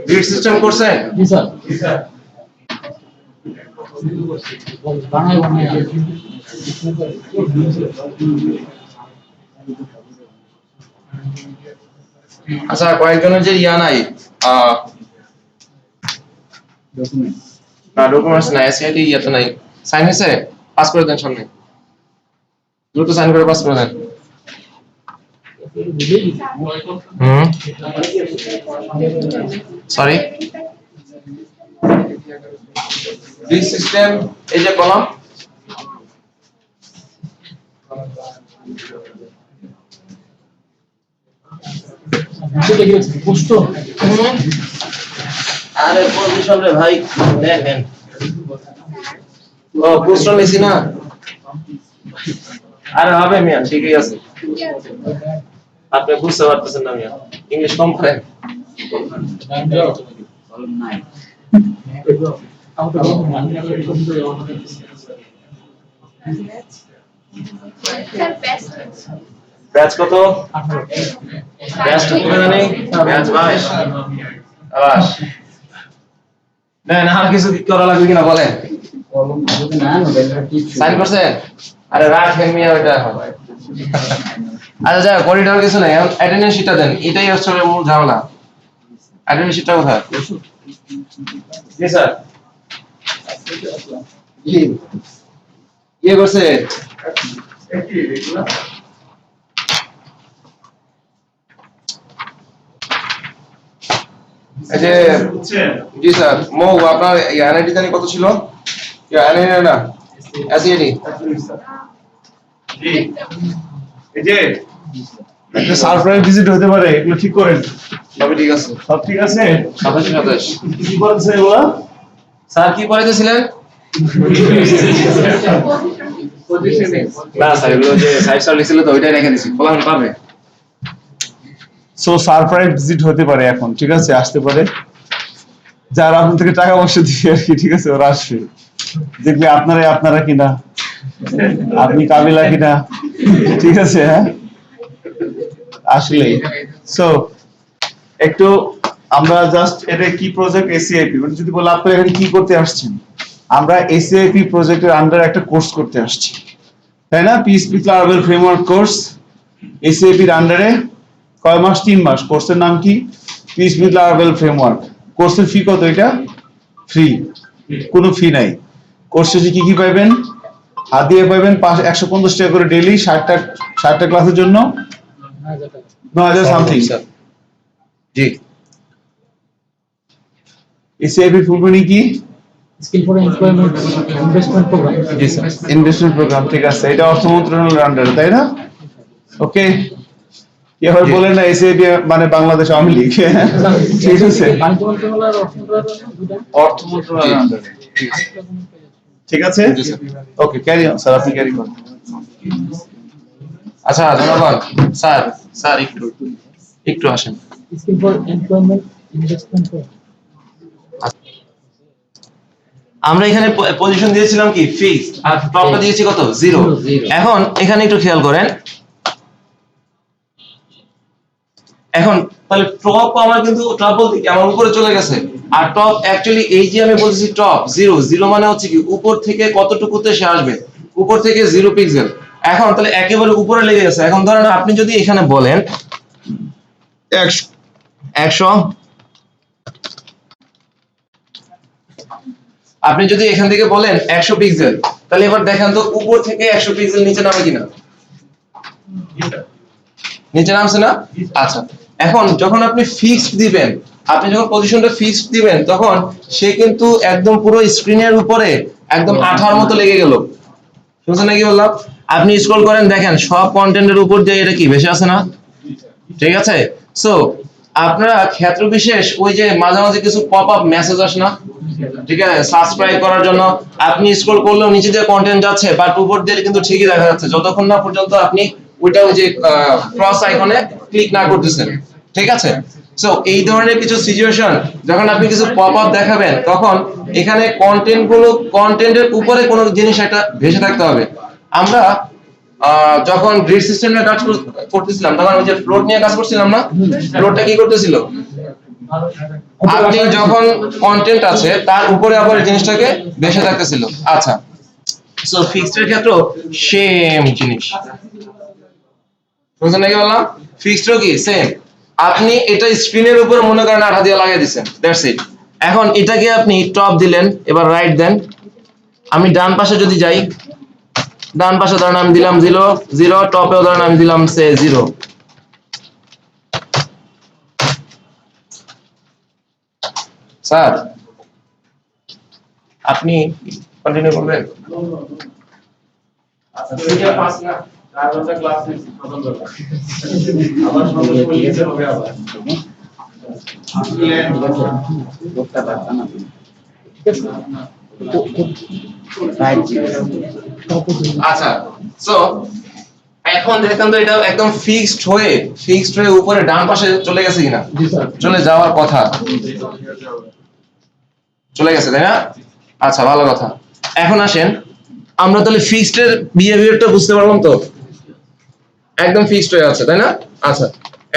গ্রিড সিস্টেম করছেন? জি স্যার। বানাই আচ্ছা, কয়েকজনের যে ইয়া নাই, না ডকুমেন্টস নাই, এসআইটি ইয়াতে নাই, সাইন হয়েছে? পাস করে দেন সামনে, দ্রুত সাইন করে পাস করে দেন। সরি, গ্রিড সিস্টেম, এই যে কলাম, সেটা কি হচ্ছে পোস্ট? আরে পজিশন রে ভাই, দেখেন ও পোস্ট লিখছি না। আরে হবে মিয়া, ঠিকই আছে, আপনি বুঝতে পারতেছেন না মিয়া, ইংলিশ কম করেন। ব্যাচ কত? ব্যাচ তো করে জানি, ব্যাচ 22। আবাস না না, আর কিছু করা লাগবে কিনা বলেন? সাইন করছেন? আরে রাখেন মিয়া ওটা এখন। আচ্ছা যা করিডোর কিছু নাই, এখন অ্যাটেন্ডেন্স শিটটা দেন, এটাই আসলে মূল ঝামেলা। অ্যাটেন্ডেন্স শিটটা কোথায়? জি স্যার। জি ইয়ে করছে এই যে জি স্যার মৌ আপনার এনআইডি জানি কত ছিল? এনআইডি না এসইডি জি এই যে একটা সারপ্রাইজ ভিজিট হতে পারে, এগুলো ঠিক করেন। তবে ঠিক আছে। সব ঠিক আছে? 27 কি বলছে এগুলো? স্যার কি পড়াইতেছিলেন? না স্যার এগুলো যে সাইড সার্ভিস ছিল তো ওইটাই রেখে দিছি, বললাম পাবে। সো সারপ্রাইজ ভিজিট হতে পারে এখন, ঠিক আছে? আসতে পারে যারা আপনার থেকে টাকা পয়সা দিয়ে আর কি, ঠিক আছে? ওরা আসবে, দেখবে আপনারা কিনা, আপনি কাবিলা কিনা, ঠিক আছে? হ্যাঁ আসলে সো একটু আমরা জাস্ট এটা কি প্রজেক্ট এসিআইপি, মানে যদি বলে আপনারা এখানে কি করতে আসছেন, আমরা এসিআইপি প্রজেক্টের আন্ডার একটা কোর্স করতে আসছি, তাই না? PHP Laravel framework course ACIP এর আন্ডারে কয় মাস? 3 মাস। কোর্সের নাম কি? PHP Laravel framework. কোর্সের ফি কত? এটা ফ্রি, কোনো ফি নাই। কোর্সে কি কি পাবেন? হাদিয়া পাবেন 150 টাকা করে ডেইলি, 60টা ক্লাসের জন্য 9000 সামথিং। জি এসিআইপি ফুল মিনিং কি? Skill for employment investment program. জি স্যার। ইনভেস্টমেন্ট প্রোগ্রাম, ঠিক আছে? এটা অর্থ মন্ত্রণালয়ের আন্ডারে, তাই না? ওকে, এবার বলেন না এসিআইপি মানে বাংলাদেশ আওয়ামী লীগ, ঠিক আছে? বাণিজ্য মন্ত্রণালয়ের অর্থ মন্ত্রণালয়ের দুটো অর্থ মন্ত্রণালয়ের আন্ডারে, ঠিক আছে? ওকে, ক্যারি অন স্যার, আপনি ক্যারি করুন। আচ্ছা ধন্যবাদ স্যার। স্যার একটু আসেন। Skill for employment investment program. আমরা এখানে পজিশন দিয়েছিলাম কি ফিক্সড, আর টপটা দিয়েছি কত? 0। এখন এখানে একটু খেয়াল করেন, এখন তাহলে টপ আমার কিন্তু টপ বলতে কি আমার উপরে চলে গেছে, আর টপ অ্যাকচুয়ালি এই যে আমি বলছি টপ 0 মানে হচ্ছে কি উপর থেকে কতটুকুতে সে আসবে, উপর থেকে 0 পিক্সেল। এখন তাহলে একেবারে উপরে লেগে গেছে। এখন ধরেন আপনি যদি এখানে বলেন 100, আপনি যদি এখান থেকে বলেন 100 পিক্সেল, তাহলে এবার দেখেন তো উপর থেকে 100 পিক্সেল নিচে নামে কিনা? নিচে নামছে না? আচ্ছা, এখন যখন আপনি ফিক্সড দিবেন, আপনি যখন পজিশনটা ফিক্সড দিবেন, তখন সে কিন্তু একদম পুরো স্ক্রিনের উপরে একদম আঠার মতো লেগে গেল। শুনছেন নাকি বললাম? আপনি স্ক্রল করেন, দেখেন সব কন্টেন্টের উপর দিয়ে এটা কি ভেসে আছে না? ঠিক আছে? সো আপনারা ক্ষেত্র বিশেষ ওই যে মাঝে মাঝে কিছু পপ আপ মেসেজ আসে না, ঠিক আছে, সাবস্ক্রাইব করার জন্য আপনি স্ক্রল করলেও নিচে দিয়ে কন্টেন্ট যাচ্ছে, বাট উপর দিয়ে কিন্তু ঠিকই দেখা যাচ্ছে, যতক্ষণ না পর্যন্ত আপনি ওইটা ওই যে ক্রস আইকনে ক্লিক না করতেছেন। ঠিক আছে? সো এই ধরনের কিছু সিচুয়েশন যখন আপনি কিছু পপ আপ দেখাবেন, তখন এখানে কন্টেন্টের উপরে কোনো জিনিস একটা ভেসে থাকতে হবে। আমরা যখন গ্রিড সিস্টেম নিয়ে কাজ করতেছিলাম, তখন ওই যে ফ্লোট নিয়ে কাজ করছিলাম না, ফ্লোটটা কি করতেছিল? আপনি যখন কন্টেন্ট আছে তার উপরে আবার এই জিনিসটাকে ভেসে থাকতেছিল। আচ্ছা, সো ফিক্সড এর ক্ষেত্রে সেম জিনিস, বুঝলেন নাকি বললাম? ফিক্সডও কি সেম। আপনি এটা স্ক্রিনের উপর মনে করেন আঠা দিয়ে লাগিয়ে দিবেন, দ্যাটস ইট। এখন এটাকে আপনি টপ দিলেন, এবার রাইট দেন। আমি ডান পাশে যদি যাই, ডান পাশে ধরেন আমি দিলাম 0, টপেও ধরেন আমি দিলাম সে 0। স্যার আপনি কন্টিনিউ করবেন? আচ্ছা, সো এখন দেখেন তো এটা একদম ফিক্সড হয়ে উপরে ডান পাশে চলে গেছে কিনা? চলে যাওয়ার কথা, চলে গেছে, তাই না? আচ্ছা, ভালো কথা। এখন আসেন আমরা তাহলে ফিক্সড এর বিহেভিয়ারটা বুঝতে পারলাম তো, একদম ফিক্সড হয়ে আছে, তাই না? আচ্ছা,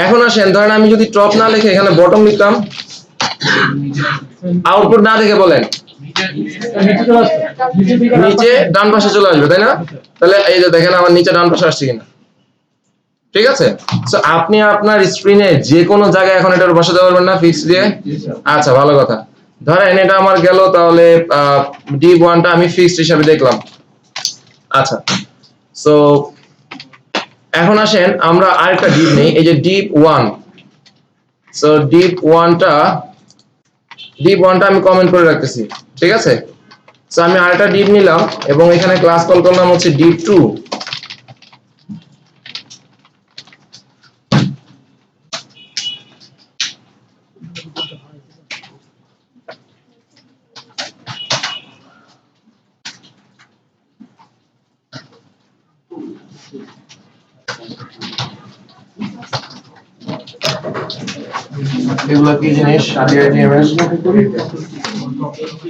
এখন আসেন ধরেন আমি যদি টপ না লিখে এখানে বটম লিখতাম, আউটপুট না দেখে বলেন নিচে চলে আসতো নিচে দিকে নিচে ডান পাশে চলে আসবে, তাই না? তাহলে এই যে দেখেন আমার নিচে ডান পাশে আসছে কিনা, ঠিক আছে? সো আপনি আপনার স্ক্রিনে যে কোনো জায়গায় এখন এটা বসাতে পারবেন না ফিক্স দিয়ে? আচ্ছা, ভালো কথা। ধরেন এটা আমার গেল, তাহলে ডিপ 1টা আমি ফিক্সড হিসাবে দেখলাম। আচ্ছা, সো এখন আসেন আমরা আরেকটা ডিপ নেই, এই যে ডিপ 1। সো ডিপ 1টা আমি কমেন্ট করে রাখতেছি, ঠিক আছে? সো আমি আরেকটা ডিপ নিলাম এবং এখানে ক্লাস কল করলাম হচ্ছে ডিপ 2। এগুলো কি জিনিস? ডিআইডিএমএস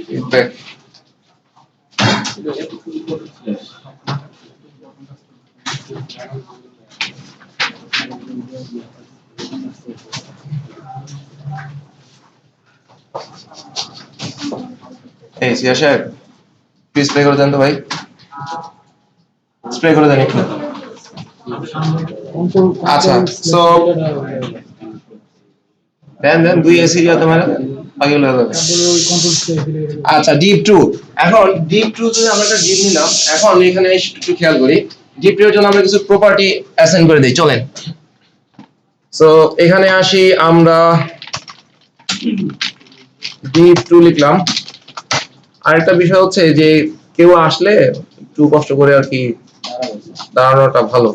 ফিডব্যাক। এই সিয়া সাহেব, প্লিজ স্প্রে করে দেন তো ভাই, স্প্রে করে দেন একটু। আচ্ছা, সো দেন 2 এসি দিয়া তোমার আগে লাগা যাবে। আচ্ছা, ডিপ 2। এখন ডিপ 2 যদি আমরা একটা ডিপ নিলাম, এখন এখানে একটু খেয়াল করি, ডিপ 2 এর জন্য আমরা কিছু প্রপার্টি অ্যাসাইন করে দেই, চলেন। সো এখানে আসি, আমরা ডিপ 2 লিখলাম। আরেকটা বিষয় হচ্ছে যে কেউ আসলে একটু কষ্ট করে আর কি দাঁড়ানোটা ভালো,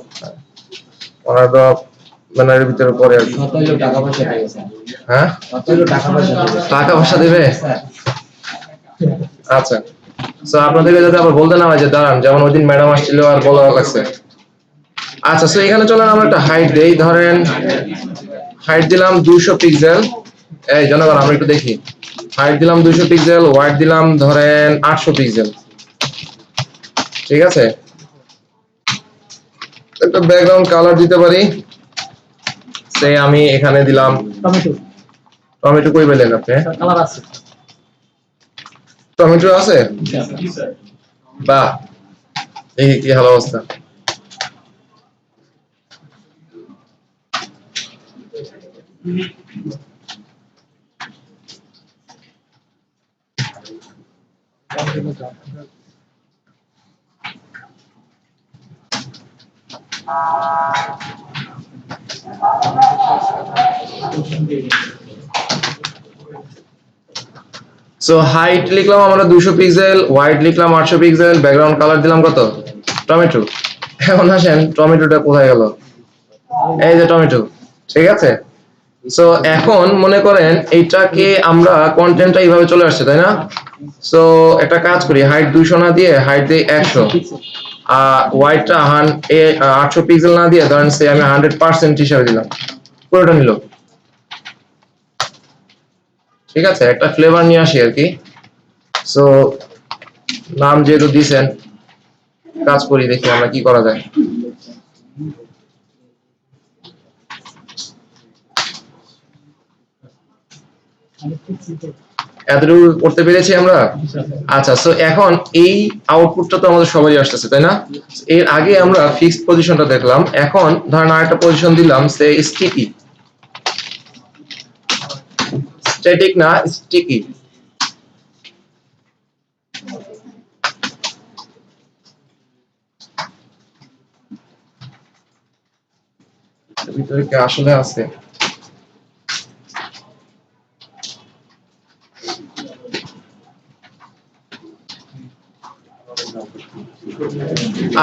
ওনারা ব্যানারের ভিতরে পরে আর কি। টাকা পয়সা দিয়ে গেছে। হ্যাঁ, টাকা পয়সা দেবে? আচ্ছা, সো আপনাদেরকে যাতে আবার বলতে না হয় যে দাঁড়ান, যেমন ওই দিন ম্যাডাম আসছিল আর বলা লাগছে। আচ্ছা, সো এখানে চলেন আমরা একটা হাইট দেই, ধরেন হাইট দিলাম 200 পিক্সেল। এই জনগণ আমরা একটু দেখি, হাইট দিলাম 200 পিক্সেল, ওয়াইড দিলাম ধরেন 800 পিক্সেল, ঠিক আছে? একটা ব্যাকগ্রাউন্ড কালার দিতে পারি, সে আমি এখানে দিলাম টমেটো টমেটো। কই পেলেন আপনি? কালার আছে টমেটো আছে? বাহ, দেখি কি ভালো অবস্থা। সো হাইট লিখলাম আমরা 200 পিক্সেল, ওয়াইড লিখলাম 800 পিক্সেল, ব্যাকগ্রাউন্ড কালার দিলাম কত? টমেটো। এখন আসেন টমেটোটা কোথায় গেল? এই যে টমেটো, ঠিক আছে? সো এখন মনে করেন এইটাকে আমরা কন্টেন্টটা এইভাবে চলে আসছে, তাই না? সো একটা কাজ করি, হাইট 200 না দিয়ে হাইট দেই 100, ওয়াইডটা 800 পিক্সেল না দিয়ে ধরেন সে আমি 100% হিসাবে দিলাম, পুরোটা নিল, ঠিক আছে? একটা ফ্লেভার নিয়ে আসি আর কি। সো নাম যেহেতু দিয়েছেন, কাজ করি, দেখি আমরা কি করা যায়। এতটুকু করতে পেরেছি আমরা। আচ্ছা, সো এখন এই আউটপুটটা তো আমাদের সবাই আসতেছে, তাই না? এর আগে আমরা ফিক্সড পজিশনটা দেখলাম, এখন ধরেন আরেকটা পজিশন দিলাম, সে স্টিকি, স্ট্যাটিক না, স্টিকি। ভিতরে কি আসলে আছে?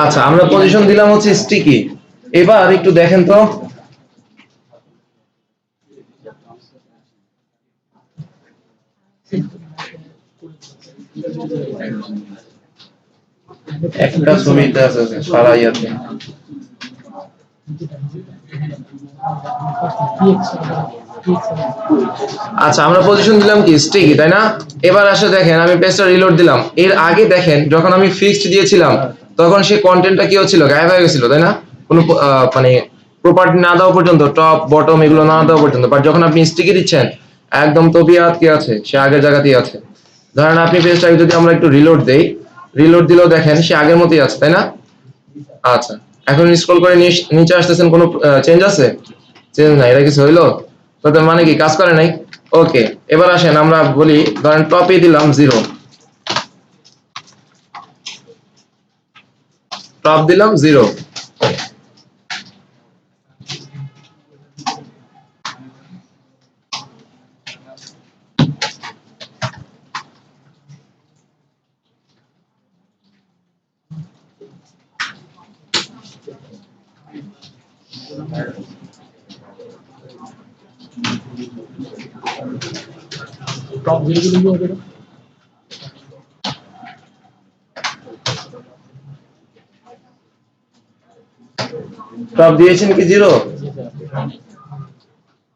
আচ্ছা, আমরা পজিশন দিলাম হচ্ছে স্টিকি। এবার একটু দেখেন তো, একটা ছবিতে আছে সারা ইয়াতে। আচ্ছা, আমরা পজিশন দিলাম কি স্টিকি, তাই না? এবার আসে দেখেন আমি পেজটা রিলোড দিলাম, এর আগে দেখেন যখন আমি ফিক্সড দিয়েছিলাম তখন সেই কন্টেন্টটা কি হচ্ছিল, গায়েব হয়ে গেছিল, তাই না? কোনো মানে প্রপার্টি না দেওয়া পর্যন্ত, টপ বটম এগুলো না দেওয়া পর্যন্ত। বাট যখন আপনি স্টিকি দিচ্ছেন একদম তবিয়াত কি আছে, সে আগের জায়গাতেই আছে। ধরেন আপনি পেজটাকে যদি আমরা একটু রিলোড দেই, রিলোড দিলেও দেখেন সে আগের মতোই আছে, তাই না? আচ্ছা, এখন স্ক্রল করে নিচে আসতেছেন, কোনো চেঞ্জ আছে? চেঞ্জ নাই। এটা কিছু হইলো? তো তার মানে কি কাজ করে নাই? ওকে, এবার আসেন আমরা বলি, ধরেন টপে দিলাম 0, টপ দিলাম 0। টপ জিরো দিলে কি হবে? টপ দিয়েছেন কি 0?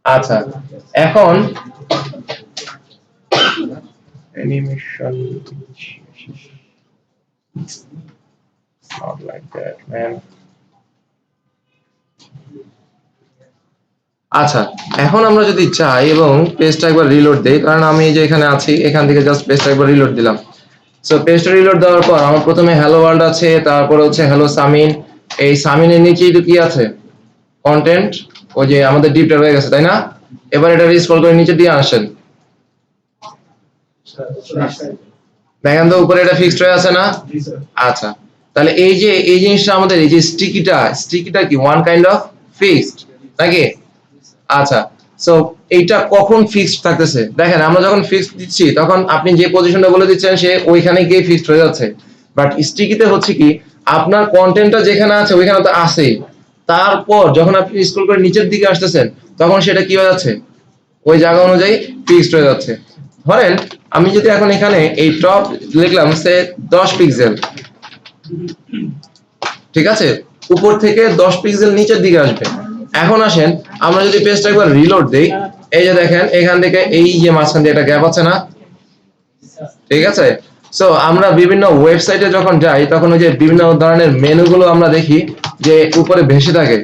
আচ্ছা, এখন animation not like that man। আচ্ছা, এখন আমরা যদি চাই এবং পেজটা একবার রিলোড দেই, কারণ আমি যে এখানে আছি এখান থেকে জাস্ট পেজটা একবার রিলোড দিলাম। সো পেজটা রিলোড দেওয়ার পর আমার প্রথমে হ্যালো ওয়ার্ল্ড আছে, তারপরে হচ্ছে হ্যালো সামিন। এই সামিনের নিচেই তো কি আছে? কন্টেন্ট। ওই যে আমাদের ডিপটা রয়ে গেছে, তাই না? এবার এটা স্ক্রল করে নিচে দিয়ে আসেন, দেখেন তো উপরে এটা ফিক্সড হয়ে আছে না? আচ্ছা, তাহলে এই যে এই জিনিসটা আমাদের, এই যে স্টিকিটা কি ওয়ান কাইন্ড অফ ফিক্সড নাকি? আচ্ছা, সো এইটা কখন ফিক্সড থাকতেছে? দেখেন আমরা যখন ফিক্সড দিচ্ছি তখন আপনি যে পজিশনটা বলে দিচ্ছেন সে ওইখানে গিয়ে ফিক্সড হয়ে যাচ্ছে, বাট স্টিকিতে হচ্ছে কি আপনার কন্টেন্টটা যেখানে আছে ওইখানে তো আছেই, তারপর যখন আপনি স্ক্রল করে নিচের দিকে আসতেছেন তখন সেটা কি হয়ে যাচ্ছে? ওই জায়গা অনুযায়ী ফিক্সড হয়ে যাচ্ছে। ধরেন আমি যদি এখন এখানে এই টপ লিখলাম সে 10 পিক্সেল, ঠিক আছে? উপর থেকে 10 পিক্সেল নিচের দিকে আসবে। এখন আসেন আমরা যদি পেজটা একবার রিলোড দেই, এই যে দেখেন এখান থেকে এই যে মাঝখান দিয়ে একটা গ্যাপ আছে না? ঠিক আছে, সো আমরা বিভিন্ন ওয়েবসাইটে যখন যাই তখন ওই যে বিভিন্ন ধরনের মেনুগুলো আমরা দেখি যে উপরে ভেসে থাকে,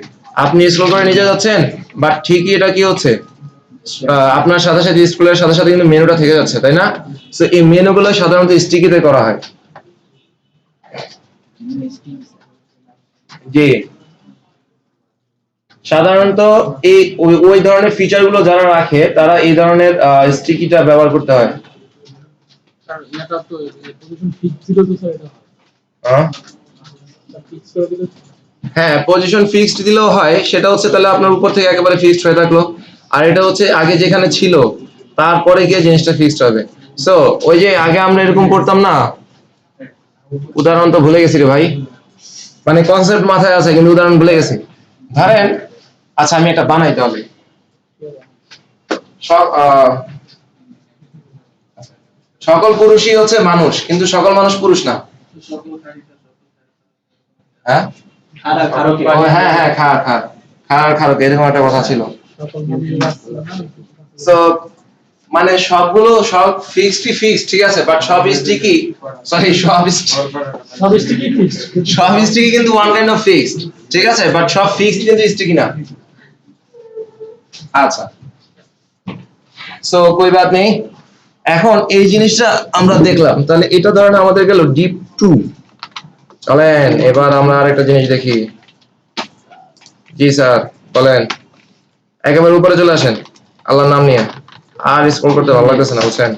আপনি স্ক্রল করে নিচে যাচ্ছেন বাট ঠিকই এটা কি হচ্ছে, আপনার সাথে সাথে স্ক্রলের সাথে সাথে কিন্তু মেনুটা থেকে যাচ্ছে, তাই না? সো এই মেনুগুলো সাধারণত স্টিকিতে করা হয়। জি, সাধারণত এই ওই ধরনের ফিচার গুলো যারা রাখে তারা এই ধরনের স্টিকিটা ব্যবহার করতে হয়। কারণ এটা তো পজিশন ফিক্স ছিল তো স্যার, এটা ফিক্স করে দিলে হ্যাঁ, পজিশন ফিক্সড দিলেও হয়, সেটা হচ্ছে তাহলে আপনার উপর থেকে একেবারে ফিক্সড হয়ে থাকলো। আর এটা হচ্ছে আগে যেখানে ছিল তারপরে গিয়ে জিনিসটা ফিক্সড হবে। সো ওই যে আগে আমরা এরকম করতাম না, উদাহরণ তো ভুলে গেছি রে ভাই, মানে কনসেপ্ট মাথায় আছে কিন্তু উদাহরণ ভুলে গেছি। ধরেন, আচ্ছা আমি এটা বানাই তাহলে। সকল পুরুষই হচ্ছে মানুষ, কিন্তু সকল মানুষ পুরুষ না। হ্যাঁ হ্যাঁ হ্যাঁ, খারাপ এরকম একটা কথা ছিল। সকল মানুষ লাগছে না। সো মানে সবগুলো সব ফিক্সড, ঠিক আছে, বাট সব স্টিকি, সরি সব স্টিকি ফিক্স, স্টিকি কিন্তু ওয়ান কাইন্ড অফ ফিক্সড, ঠিক আছে, বাট সব ফিক্সড কিন্তু স্টিকি না। আচ্ছা, সো কোই বাত নেই। এখন এই জিনিসটা আমরা দেখলাম, তাহলে এটা ধরেন আমাদের গেল ডিপ 2। চলেন এবার আমরা আরেকটা জিনিস দেখি। জি স্যার বলেন। একেবারে উপরে চলে আসেন আল্লাহর নাম নিয়ে, আর স্ক্রল করতে ভালো লাগতেছে না বুঝছেন।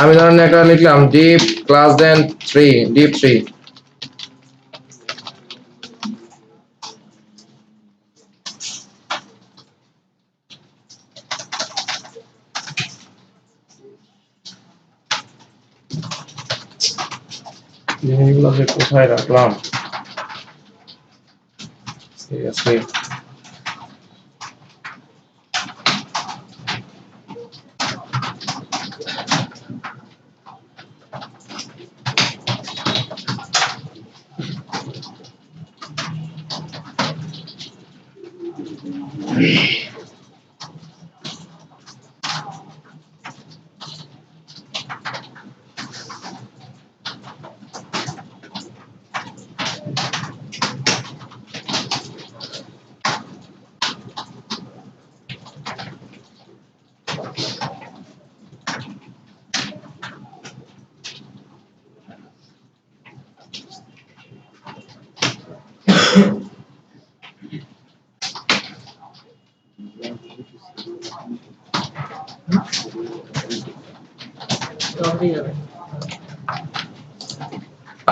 আমি ধরেন একটা লিখলাম ডিপ ক্লাস দেন 3, ডিপ 3। জিনিসগুলো যে কোথায় রাখলাম, সিরিয়াসলি।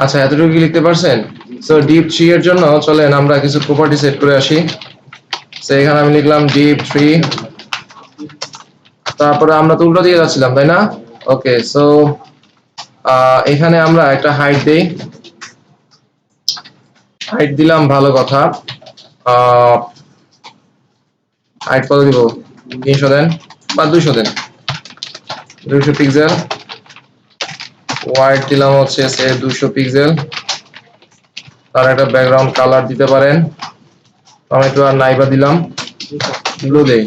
আচ্ছা, এতটুকু কি লিখতে পারছেন? সো ডিপ 3 এর জন্য চলেন আমরা কিছু প্রপার্টি সেট করে আসি। সো এখানে আমি লিখলাম ডিপ 3, তারপরে আমরা তো উল্টো দিকে যাচ্ছিলাম তাই না? ওকে, সো এখানে আমরা একটা হাইট দেই, হাইট দিলাম, ভালো কথা। হাইট কত দিব? 300 দেন বা 200 দেন, 200 পিক্সেল। ওয়াইড দিলাম হচ্ছে 200 পিক্সেল। তার একটা ব্যাকগ্রাউন্ড কালার দিতে পারেন, আমি একটু আর নাইবা দিলাম, ব্লু দেই।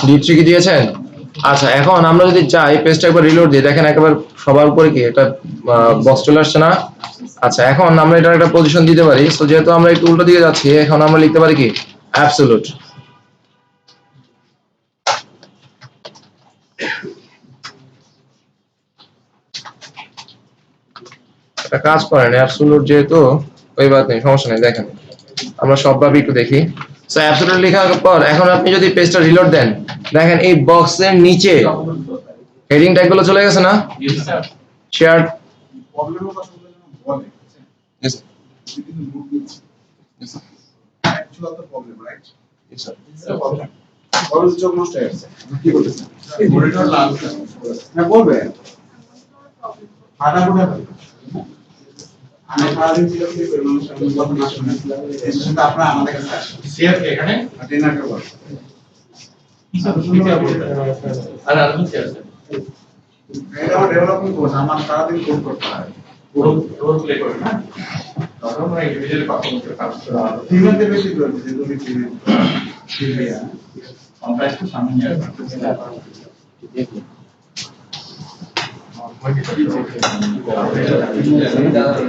ডিপ 3 কি দিয়েছেন? আচ্ছা, এখন আমরা যদি চাই পেজটা একবার রিলোড দিই, দেখেন একেবারে সবার উপরে কি একটা বক্স চলে আসছে না? আচ্ছা, এখন আমরা এটার একটা পজিশন দিতে পারি। সো যেহেতু আমরা একটু উল্টো দিকে যাচ্ছি, এখন আমরা লিখতে পারি কি অ্যাবসলিউট। একটা কাজ করেন, অ্যাবসলিউট যেহেতু ওই বাত নেই, সমস্যা নেই। দেখেন আমরা সবভাবে একটু দেখি। সো অ্যাবসলিউট লেখার পর এখন আপনি যদি পেজটা রিলোড দেন, দেখেন এই বক্সের নিচে হেডিং ট্যাগগুলো চলে গেছে না? শেয়ার প্রবলেমের কথা বলে Yes, কিন্তু মুড নিচ্ছে yes, অ্যাকচুয়াল তো problem right it's a problem বড় চোখ নষ্ট হয়ে গেছে কি করতেছেন মনিটর লাল না বলবে ফাটা ফুটা আমি সারাদিন ছিল কি মানুষ আমি কথা না শুনে এই জন্য আপনারা আমাদের কাছে আসেন শেয়ার এখানে ডিনারটা বল আর আরো কি আছে এটা আমার ডেভেলপমেন্ট কোর্স আমার সারাদিন কোড করতে হয় রোল প্লে করে না তখন আমরা ইন্ডিভিজুয়ালি কথা বলতে পারছি টিমেতে বেশি করতে যেগুলো টিমে আমরা একটু সামনে নিয়ে আসবো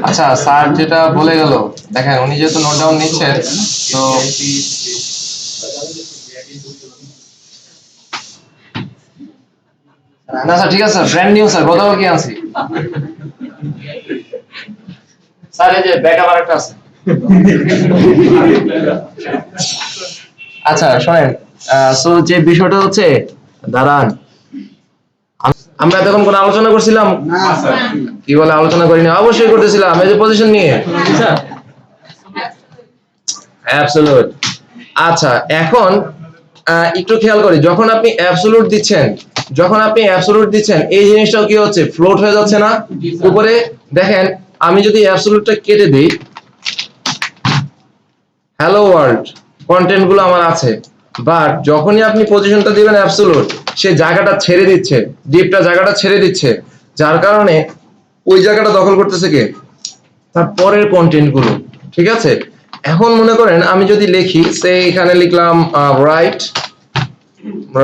আচ্ছা, স্যার যেটা বলে গেল, দেখেন উনি যেহেতু নোট ডাউন নিচ্ছেন, তো না স্যার ঠিক আছে স্যার, ব্র্যান্ড নিউ স্যার, গতকাল কি আনছি স্যার, এই যে ব্যাকআপ আরেকটা আছে। আচ্ছা শোনেন, সো যে বিষয়টা হচ্ছে, দাঁড়ান, আমরা তখন কোনো আলোচনা করছিলাম? কি বলে আলোচনা করিনি? অবশ্যই করতেছিলাম, এই যে পজিশন নিয়ে। অ্যাবসলিউট। আচ্ছা, এখন একটু খেয়াল করি, যখন আপনি অ্যাবসলিউট দিচ্ছেন, এই জিনিসটাও কি হচ্ছে, ফ্লোট হয়ে যাচ্ছে না উপরে? দেখেন আমি যদি অ্যাবসলিউটটা কেটে দিই, হ্যালো ওয়ার্ল্ড কন্টেন্ট গুলো আমার আছে, বাট যখনই আপনি পজিশনটা দিবেন অ্যাবসলিউট, সে জায়গাটা ছেড়ে দিচ্ছে, ডিপটা জায়গাটা ছেড়ে দিচ্ছে, যার কারণে ওই জায়গাটা দখল করতেছে কে? তার পরের কন্টেন্ট গুলো। ঠিক আছে, এখন মনে করেন আমি যদি লিখি, সে এখানে লিখলাম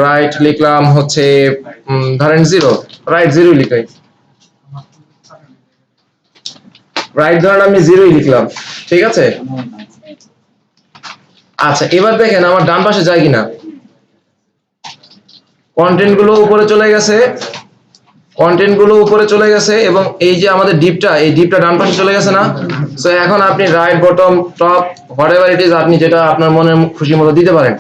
রাইট লিখলাম হচ্ছে ধরেন 0, রাইট 0 লিখাই, রাইট ধরেন আমি 0 লিখলাম। ঠিক আছে, আচ্ছা এবার দেখেন আমার ডান পাশে যায় কিনা, কন্টেন্ট গুলো উপরে চলে গেছে, এবং এই যে আমাদের ডিপটা, এই ডিপটা ডান পাশে চলে গেছে না? সো এখন আপনি right, bottom, top, whatever it is, আপনি যেটা আপনার মনে খুশি মতো দিতে পারেন।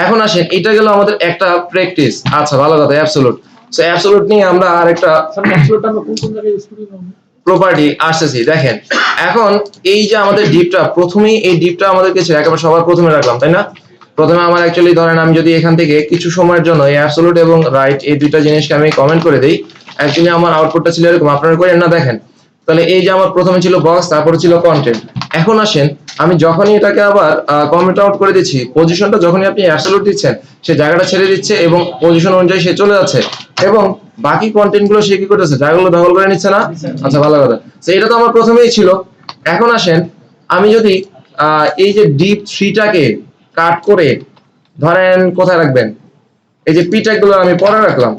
এখন আসেন, এটা গেল আমাদের একটা প্র্যাকটিস। আচ্ছা ভালো কথা, অ্যাবসলিউট। সো অ্যাবসলিউট নিয়ে আমরা আরেকটা স্যার অ্যাবসলিউটটা আমরা কোন জায়গায় ইউজ করি না প্রপার্টি আসতেছি। দেখেন এখন এই যে আমাদের ডিপটা, প্রথমেই এই ডিপটা আমাদেরকে ছিল একেবারে সবার প্রথমে রাখলাম, তাই না? প্রথমে আমার অ্যাকচুয়ালি ধরেন আমি যদি এখান থেকে কিছু সময়ের জন্য এই অ্যাবসলিউট এবং রাইট এই দুইটা জিনিসকে আমি কমেন্ট করে দেই, অ্যাকচুয়ালি আমার আউটপুটটা ছিল এরকম, আপনারা করেন না? দেখেন তাহলে এই যে আমার প্রথমে ছিল বক্স, তারপরে ছিল কন্টেন্ট। এখন আসেন আমি যখনই এটাকে আবার কমেন্ট আউট করে দিচ্ছি, পজিশনটা যখনই আপনি অ্যাবসলিউট দিচ্ছেন সে জায়গাটা ছেড়ে দিচ্ছে এবং পজিশন অনুযায়ী সে চলে যাচ্ছে এবং বাকি কন্টেন্ট গুলো সে কি করতেছে, জায়গাগুলো দখল করে নিচ্ছে না? আচ্ছা ভালো কথা। তো এটা তো আমার প্রথমেই ছিল। এখন আসেন আমি যদি এই যে ডিপ 3টাকে কাট করে ধরেন কোথায় রাখবেন, এই যে পি ট্যাগ গুলো আমি পরে রাখলাম,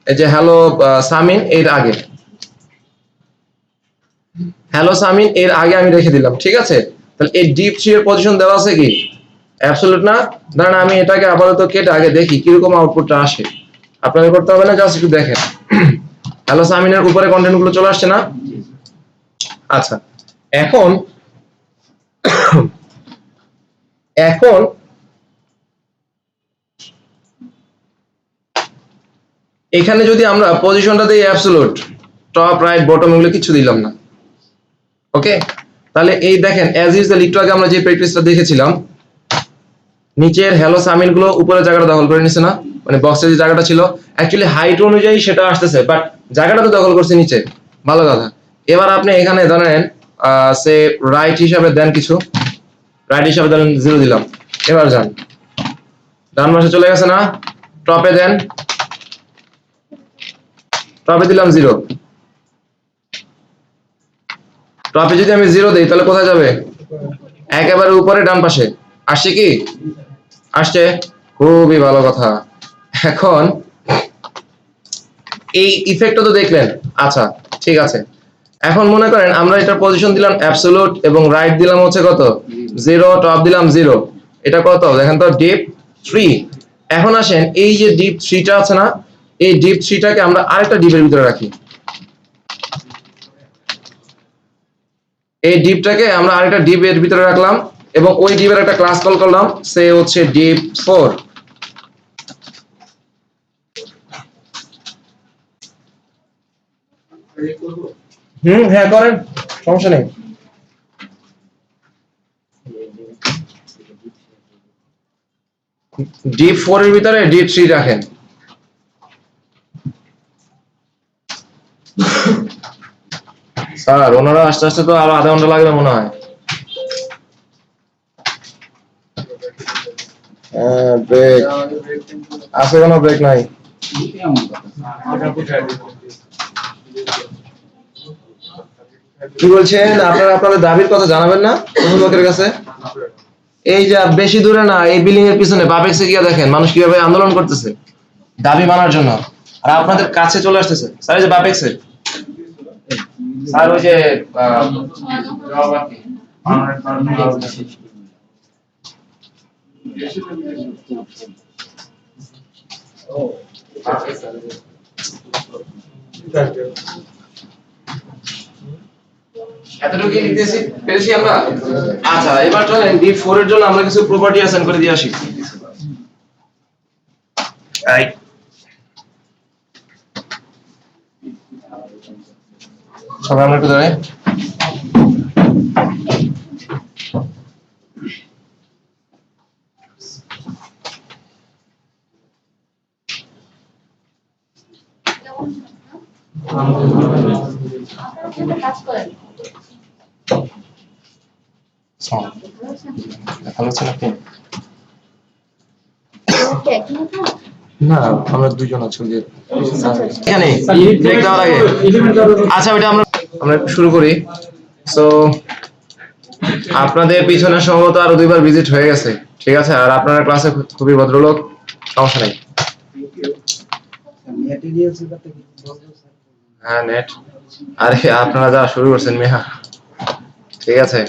এই যে হ্যালো সামিন এর আগে, হ্যালো সামিন এর আগে আমি রেখে দিলাম, ঠিক আছে? তাহলে এই ডিপ 3 এর পজিশন দেওয়া আছে কি অ্যাবসলিউট না? ধরেন আমি এটাকে আপাতত কেটে আগে দেখি কিরকম আউটপুটটা আসে। আপনাকে করতে হবে না, জাস্ট একটু দেখেন। হ্যালো সামিনের উপরে কন্টেন্ট গুলো চলে আসছে না? আচ্ছা এখন এখন এখানে যদি আমরা পজিশনটা দিই অ্যাবসলিউট, টপ রাইট বটম এগুলো কিছু দিলাম না, ওকে? তাহলে এই দেখেন অ্যাজ ইউজুয়াল একটু আগে আমরা যে প্র্যাকটিসটা দেখেছিলাম, নিচের হ্যালো সামিন গুলো উপরে জায়গাটা দখল করে নিছে না? মানে বক্সের যে জায়গাটা ছিল অ্যাকচুয়ালি হাইট অনুযায়ী সেটা আসতেছে, বাট জায়গাটা তো দখল করছে নিচে, ভালো কথা। এবার আপনি এখানে ধরেন সে রাইট হিসাবে দেন, কিছু রাইট হিসাবে ধরেন 0 দিলাম। এবার যান ডান পাশে চলে গেছে না? টপে দেন, টপে দিলাম 0। টপে যদি আমি 0 দেই তাহলে কোথায় যাবে? একেবারে উপরে ডান পাশে। আসছে কি? আসছে, খুবই ভালো কথা। এখন এই ইফেক্টটা তো দেখলেন, আচ্ছা ঠিক আছে। এখন মনে করেন আমরা এটার পজিশন দিলাম অ্যাবসলিউট এবং রাইট দিলাম হচ্ছে কত? 0, টপ দিলাম 0। এটা কত দেখেন তো? ডিপ 3। এখন আসেন এই যে ডিপ 3টা আছে না, এই ডিপ 3টাকে আমরা আরেকটা ডিপের ভিতরে রাখি। এই ডিপটাকে আমরা আরেকটা ডিপের ভিতরে রাখলাম এবং ওই ডিপের একটা ক্লাস কল করলাম, সে হচ্ছে ডিপ 4। হ্যাঁ করেন, সমস্যা নেই। ডিপ 4 এর ভিতরে ডিপ 3 রাখেন। স্যার ওনারা আস্তে আস্তে তো আরো আধা ঘন্টা লাগবে মনে হয়। ব্রেক আছে? কোনো ব্রেক নাই। কি বলছেন আপনারা? আপনাদের দাবির কথা জানাবেন না অভিভাবকের কাছে? এই যে বেশি দূরে না, এই বিল্ডিং এর পিছনে বাপেক্সে গিয়ে দেখেন মানুষ কিভাবে আন্দোলন করতেছে দাবি মানার জন্য, আর আপনাদের কাছে চলে আসতেছে। স্যার এই যে বাপেক্সে, স্যার ওই যে এতটুকু লিখতেছি পেরেছি আমরা। আচ্ছা এবার চলেন ডিপ 4 এর জন্য আমরা কিছু প্রপার্টি অ্যাসাইন করে দিয়ে আসি। সবাই আমরা একটু দাঁড়াই। কাজ করেন ভালো আছেন আপনি? না আমরা দুজন আছি এখানে ব্রেক দেওয়ার আগে। আচ্ছা ওইটা আমরা শুরু করি। সো আপনাদের পিছনে সম্ভবত আরো 2বার ভিজিট হয়ে গেছে, ঠিক আছে? আর আপনারা ক্লাসে খুবই ভদ্রলোক, সমস্যা নেই। হ্যাঁ নেট, আরে আপনারা যা শুরু করছেন মেহা, ঠিক আছে?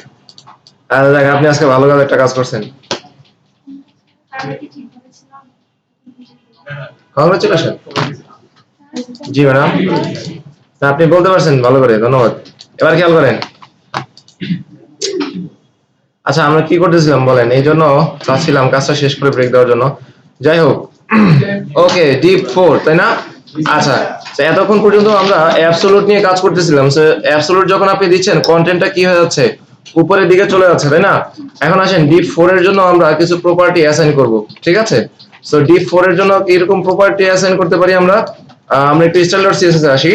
আর দেখ আপনি আজকে ভালো একটা কাজ করছেন, কংগ্রেচুলেশন। জি ম্যাডাম, আপনি বলতে পারছেন ভালো করে, ধন্যবাদ। এবার খেয়াল করেন। আচ্ছা আমরা কি করতেছিলাম বলেন? এই জন্য চাচ্ছিলাম কাজটা শেষ করে ব্রেক দেওয়ার জন্য। যাই হোক, ওকে ডিপ 4 তাই না? আচ্ছা, তো এতক্ষণ পর্যন্ত আমরা অ্যাবসলিউট নিয়ে কাজ করতেছিলাম। সো অ্যাবসলিউট যখন আপনি দিচ্ছেন, কন্টেন্টটা কি হয়ে যাচ্ছে, উপরের দিকে চলে যাচ্ছে, তাই না? এখন আসেন ডিপ 4 এর জন্য আমরা কিছু প্রপার্টি অ্যাসাইন করব, ঠিক আছে? সো ডিপ 4 এর জন্য এরকম প্রপার্টি অ্যাসাইন করতে পারি আমরা। আমরা একটু style.css এ আসি।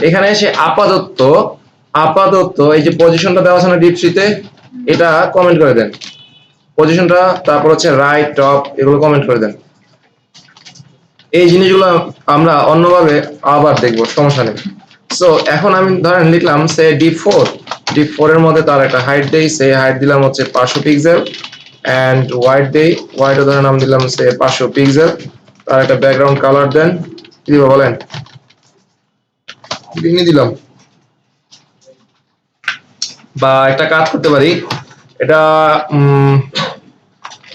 এখানে এসে আপাতত এই যে পজিশনটা দেওয়া আছে না ডিপ 3 তে, এটা কমেন্ট করে দেন। পজিশনটা, তারপর হচ্ছে রাইট, টপ, এগুলো কমেন্ট করে দেন। এই জিনিসগুলো আমরা অন্যভাবে আবার দেখবো, সমস্যা নেই। সো এখন আমি ধরেন লিখলাম সে ডিপ 4 এর মধ্যে তার একটা হাইট দেই, সে হাইট দিলাম হচ্ছে 500 পিক্সেল, এন্ড হোয়াইট দেই, হোয়াইটও ধরেন নাম দিলাম সে 500 পিক্সেল, তার একটা ব্যাকগ্রাউন্ড কালার দেন, কি দিব বলেন? গ্রিন দিলাম। বা একটা কাজ করতে পারি,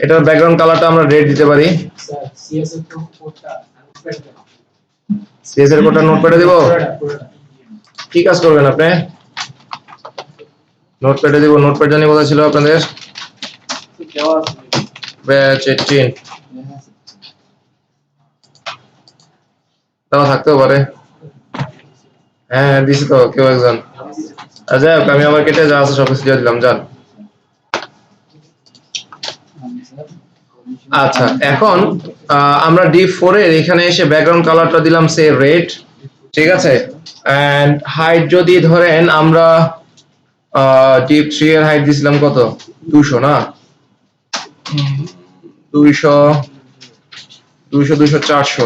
এটার ব্যাকগ্রাউন্ড কালারটা আমরা রেড দিতে পারি। স্যার সিএসএস কোডটা নোটপ্যাড দেন। সিএস এর কোডটা নোটপ্যাডে দিব। কি কাজ করবেন আপনি? নোটপ্যাডে দিব। নোটপ্যাড জানি কোথায় ছিল আপনাদের? ব্যাচ 18 তাও থাকতেও পারে। হ্যাঁ দিছি তো, কেউ একজন। আচ্ছা আমি আমার কেটে যা আছে সব কিছু দিয়ে দিলাম, যান। আচ্ছা, এখন আমরা ডিপ 4 এর এখানে এসে ব্যাকগ্রাউন্ড কালারটা দিলাম সে রেড, ঠিক আছে? এন্ড হাইট যদি ধরেন আমরা ডিপ 3 এর হাইট দিছিলাম কত? 200 না? 200 400।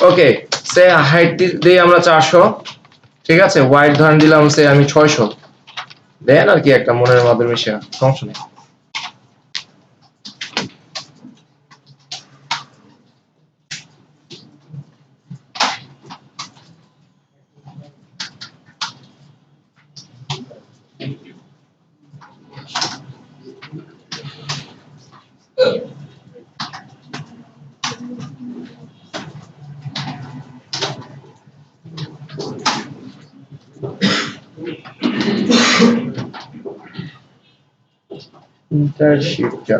ওকে, সে হাইট দিই আমরা 400, ঠিক আছে? হোয়াইট ধরেন দিলাম সে আমি 600। দেন আর কি একটা মনের মাধ্যমে মিশে, সমস্যা নেই। ইন্টারশিপটা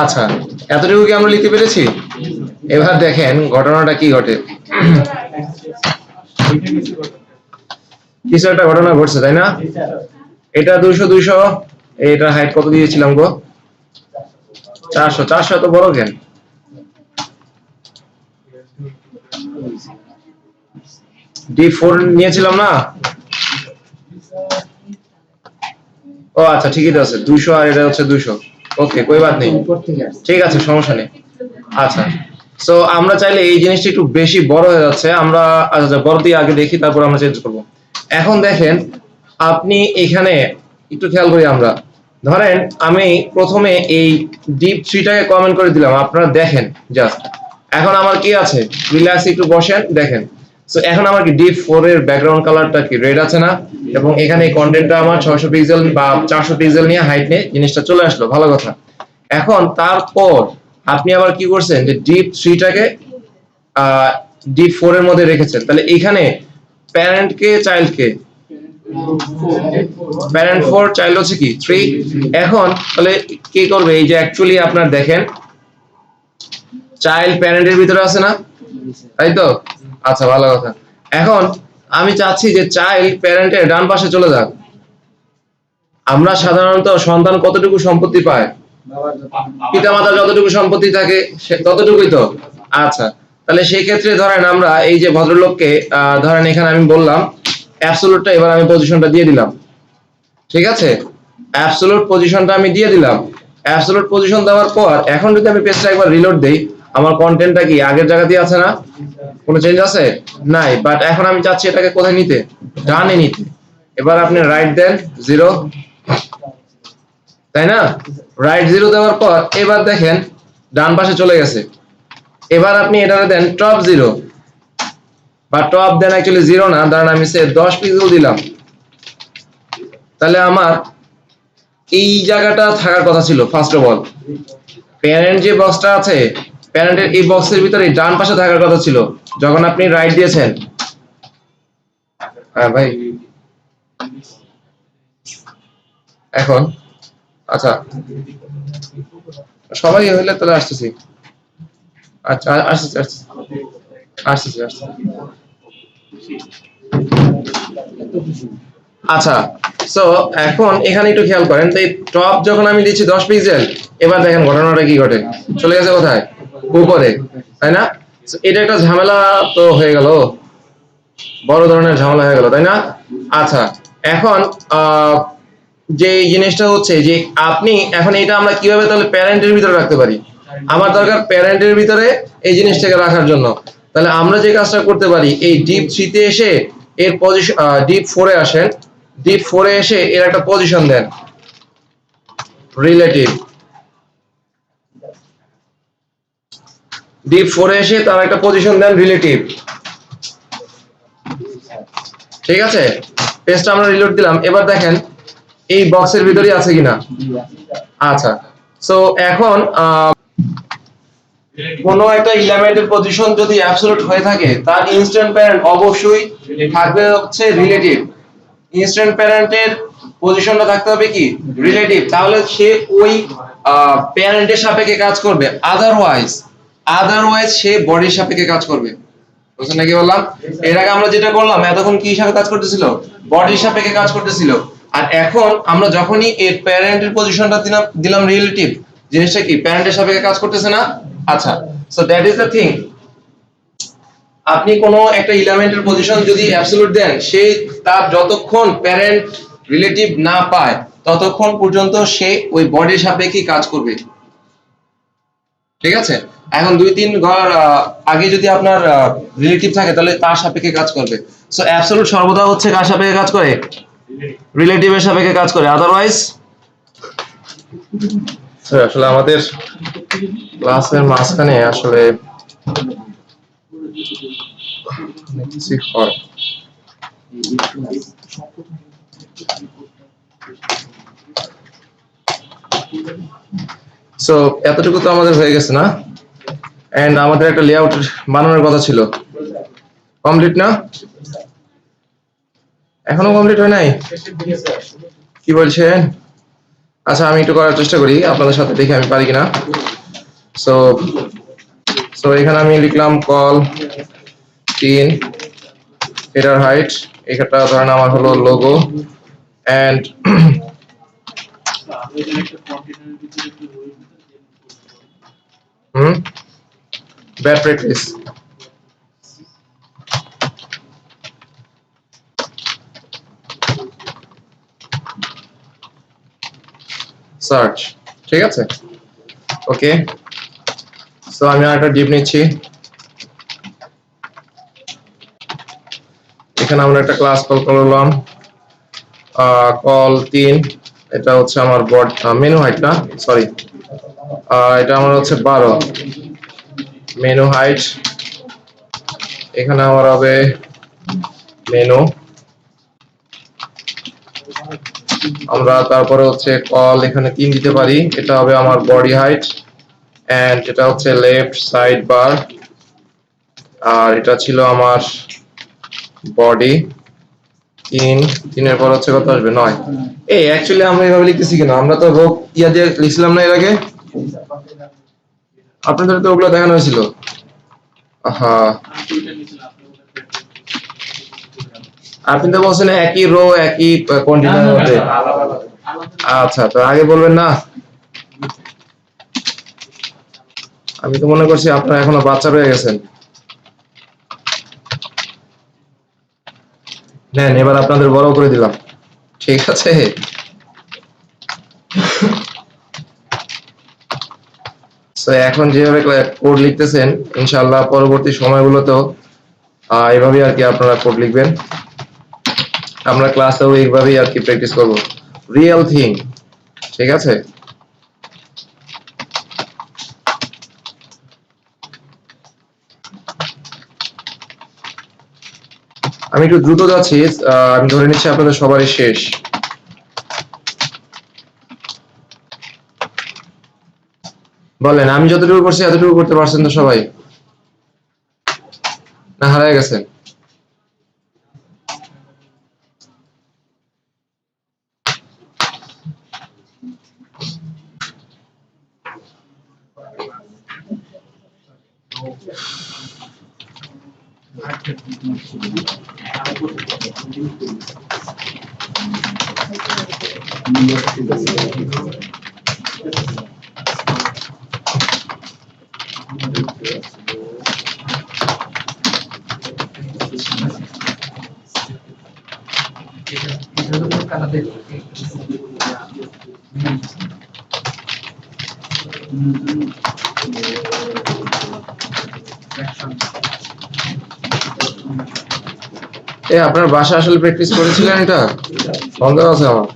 আচ্ছা, এতটুকু কি আমরা লিখতে পেরেছি? এবার দেখেন ঘটনাটা কি ঘটে। কিছু একটা ঘটনা ঘটছে, তাই না? এটা 200, এটার হাইট কত দিয়েছিলাম গো? 400 এত বড় কেন? D4 নিয়েছিলাম না? ও আচ্ছা, ঠিকই তো আছে, 200 আর এটা হচ্ছে 200। ওকে, কোই বাত নেই, ঠিক আছে, সমস্যা নেই। আচ্ছা, সো আমরা চাইলে এই জিনিসটা একটু বেশি বড় হয়ে যাচ্ছে, আমরা আচ্ছা বড় দিয়ে আগে দেখি, তারপর আমরা চেঞ্জ করব। এখন দেখেন আপনি এখানে একটু খেয়াল করি, আমরা ধরেন আমি প্রথমে এই ডিপ 3 টাকে কমেন্ট করে দিলাম, আপনারা দেখেন জাস্ট। এখন আমার কি আছে, রিল্যাক্স একটু বসেন, দেখেন। সো এখন আমার কি ডিপ 4 এর ব্যাকগ্রাউন্ড কালারটা কি রেড আছে না? এবং এখানে এই কন্টেন্টটা আমার 600 পিক্সেল বা 400 পিক্সেল নিয়ে হাইট নিয়ে জিনিসটা চলে আসলো, ভালো কথা। এখন তারপর আপনি আবার কি করছেন, যে ডিপ 3 টাকে ডিপ 4 এর মধ্যে রেখেছেন। তাহলে এখানে প্যারেন্ট কে চাইল্ড কে? প্যারেন্ট 4, চাইল্ড হচ্ছে কি 3। এখন তাহলে কি করবে, এই যে অ্যাকচুয়ালি আপনার দেখেন চাইল্ড প্যারেন্টের ভিতরে আছে না, তাই তো? আচ্ছা, ভালো কথা। এখন আমি চাচ্ছি যে চাইল্ড প্যারেন্টের ডান পাশে চলে যাক। আমরা সাধারণত সন্তান কতটুকু সম্পত্তি পায়? পিতামাতা যতটুকু সম্পত্তি থাকে ততটুকুই তো। আচ্ছা, তাহলে সেই ক্ষেত্রে ধরেন আমরা এই যে ভদ্রলোককে ধরেন এখানে আমি বললাম অ্যাবসলিউটটা, এবার আমি পজিশনটা দিয়ে দিলাম, ঠিক আছে? অ্যাবসলিউট পজিশনটা আমি দিয়ে দিলাম। অ্যাবসলিউট পজিশন দেওয়ার পর এখন যদি আমি পেজটা একবার রিলোড দেই, আমার কন্টেন্টটা কি আগের জায়গাতেই আছে না? কোনো চেঞ্জ আছে? নাই। বাট এখন আমি চাচ্ছি এটাকে কোথায় নিতে? ডানে নিতে। এবার আপনি রাইট দেন 0, তাই না? রাইট 0 দেওয়ার পর এবার দেখেন ডান পাশে চলে গেছে। এবার আপনি এটারে দেন টপ 0, বা টপ দেন অ্যাকচুয়ালি 0 না, ধরেন আমি 10 পিক্সেল দিলাম। তাহলে আমার এই জায়গাটা থাকার কথা ছিল। ফার্স্ট অফ অল প্যারেন্ট যে বক্সটা আছে, প্যারেন্টের এই বক্সের ভিতরে ডান পাশে থাকার কথা ছিল যখন আপনি রাইট দিয়েছেন। হ্যাঁ ভাই, এখন আচ্ছা সবাই হইলে তাহলে আসতেছি। আচ্ছা আসতেছি আসতেছি আসতেছি আসতেছি। আচ্ছা, সো এখন এখানে একটু খেয়াল করেন তো, এই টপ যখন আমি দিচ্ছি 10 পিক্সেল, এবার দেখেন ঘটনাটা কি ঘটে, চলে গেছে কোথায়, উপরে, তাই না? So, এটা একটা ঝামেলা তো হয়ে গেল, বড় ধরনের ঝামেলা হয়ে গেল, তাই না? আচ্ছা, এখন যে জিনিসটা হচ্ছে যে আপনি এখন এটা আমরা কিভাবে তাহলে প্যারেন্টের ভিতরে রাখতে পারি? আমার দরকার প্যারেন্টের ভিতরে এই জিনিসটাকে রাখার জন্য। তাহলে আমরা যে কাজটা করতে পারি, এই ডিপ 3 তে এসে এর পজিশন, ডিপ 4 এ আসেন, ডিপ 4 এ এসে এর একটা পজিশন দেন রিলেটিভ। ডিপ 4 এ এসে তার একটা পজিশন দেন রিলেটিভ। ঠিক আছে, পেজটা আমরা রিলোড দিলাম, এবার দেখেন এই বক্সের ভিতরেই আছে কিনা। আচ্ছা, সো এখন কোন একটা এলিমেন্টের পজিশন যদি অ্যাবসলিউট হয়ে থাকে, তার ইনস্ট্যান্ট প্যারেন্ট অবশ্যই থাকবে হচ্ছে রিলেটিভ। ইনস্ট্যান্ট প্যারেন্টের পজিশনটা থাকতে হবে কি, রিলেটিভ। তাহলে সে ওই প্যারেন্টের সাপেক্ষে কাজ করবে, আদারওয়াইজ সে বডির সাপেক্ষে কাজ করবে। বুঝছেন নাকি বললাম? এর আগে আমরা যেটা করলাম, এতক্ষণ কি হিসাবে কাজ করতেছিল, বডির সাপেক্ষে কাজ করতেছিল। আর এখন আমরা যখনই এর প্যারেন্টের পজিশনটা দিলাম রিলেটিভ, জিনিসটা কি প্যারেন্টের সাপেক্ষে কাজ করতেছে না? আচ্ছা, so that is the thing. আপনি কোন একটা এলিমেন্টের পজিশন যদি অ্যাবসলিউট দেন, সে তার যতক্ষণ প্যারেন্ট রিলেটিভ না পায় ততক্ষণ পর্যন্ত সে ওই বডির সাপেক্ষে কাজ করবে। ঠিক আছে, এখন 2-3 ঘর আগে যদি আপনার রিলেটিভ থাকে তাহলে তার সাপেক্ষে কাজ করবে। সো অ্যাবসলিউট সর্বদা হচ্ছে কার সাপেক্ষে কাজ করে, রিলেটিভের সাপেক্ষে কাজ করে, আদারওয়াইজ। আসলে আমাদের ক্লাসের মাঝখানে আসলে হয়। সো এতটুকু তো আমাদের হয়ে গেছে না? এন্ড আমাদের একটা লেআউট বানানোর কথা ছিল, কমপ্লিট না? এখনো কমপ্লিট হয় নাই? কি বলছেন? আচ্ছা, আমি একটু করার চেষ্টা করি আপনাদের সাথে, দেখি আমি পারি কিনা। সো এখানে আমি লিখলাম কল 3 হেডার হাইট, এটা ধরেন আমার হলো logo, and bad practice. Search, ঠিক আছে, ওকে। সো আমি আরেকটা ডিপ নিচ্ছি, এখানে আমরা একটা ক্লাস কল করলাম কল 3, এটা হচ্ছে আমার বড মেনু হাইট না, সরি, এটা আমার হচ্ছে 12 মেনু হাইট। এখানে আমার হবে মেনু, আমরা তারপরে হচ্ছে কল এখানে 3 দিতে পারি, এটা হবে আমার বডি হাইট, এন্ড এটা হচ্ছে লেফট সাইড বার, আর এটা ছিল আমার বডি 3 এর পর হচ্ছে কত আসবে 9। এই অ্যাকচুয়ালি আমরা এভাবে লিখতেছি কেন, আমরা তো রোগ ইয়া দিয়ে লিখছিলাম না এর আগে, আপনাদের তো ওগুলো দেখানো হয়েছিল। হ্যাঁ, আপনি তো বলছেন একই রো একই কন্টিনিউর মধ্যে। আচ্ছা, তো আগে বলবেন না, আমি তো মনে করছি আপনারা এখনো বাচ্চা রয়ে গেছেন। নেন, এবার আপনাদের বড় করে দিলাম, ঠিক আছে। তো এখন যেভাবে কোড লিখতেছেন, ইনশাআল্লাহ পরবর্তী সময়গুলোতেও এইভাবেই আর কি আপনারা কোড লিখবেন। আমরা ক্লাসেও এইভাবেই আর কি প্র্যাকটিস করব, রিয়েল থিং, ঠিক আছে। আমি একটু দ্রুত যাচ্ছি, আমি ধরে নিচ্ছি আপনাদের সবারই শেষ। বলেন, আমি যতটুকু করছি এতটুকু করতে পারছেন তো সবাই, না হারায় গেছেন? আপনার বাসা আসলে প্র্যাকটিস করেছিলেন এটা? সন্দেহ আছে আমার।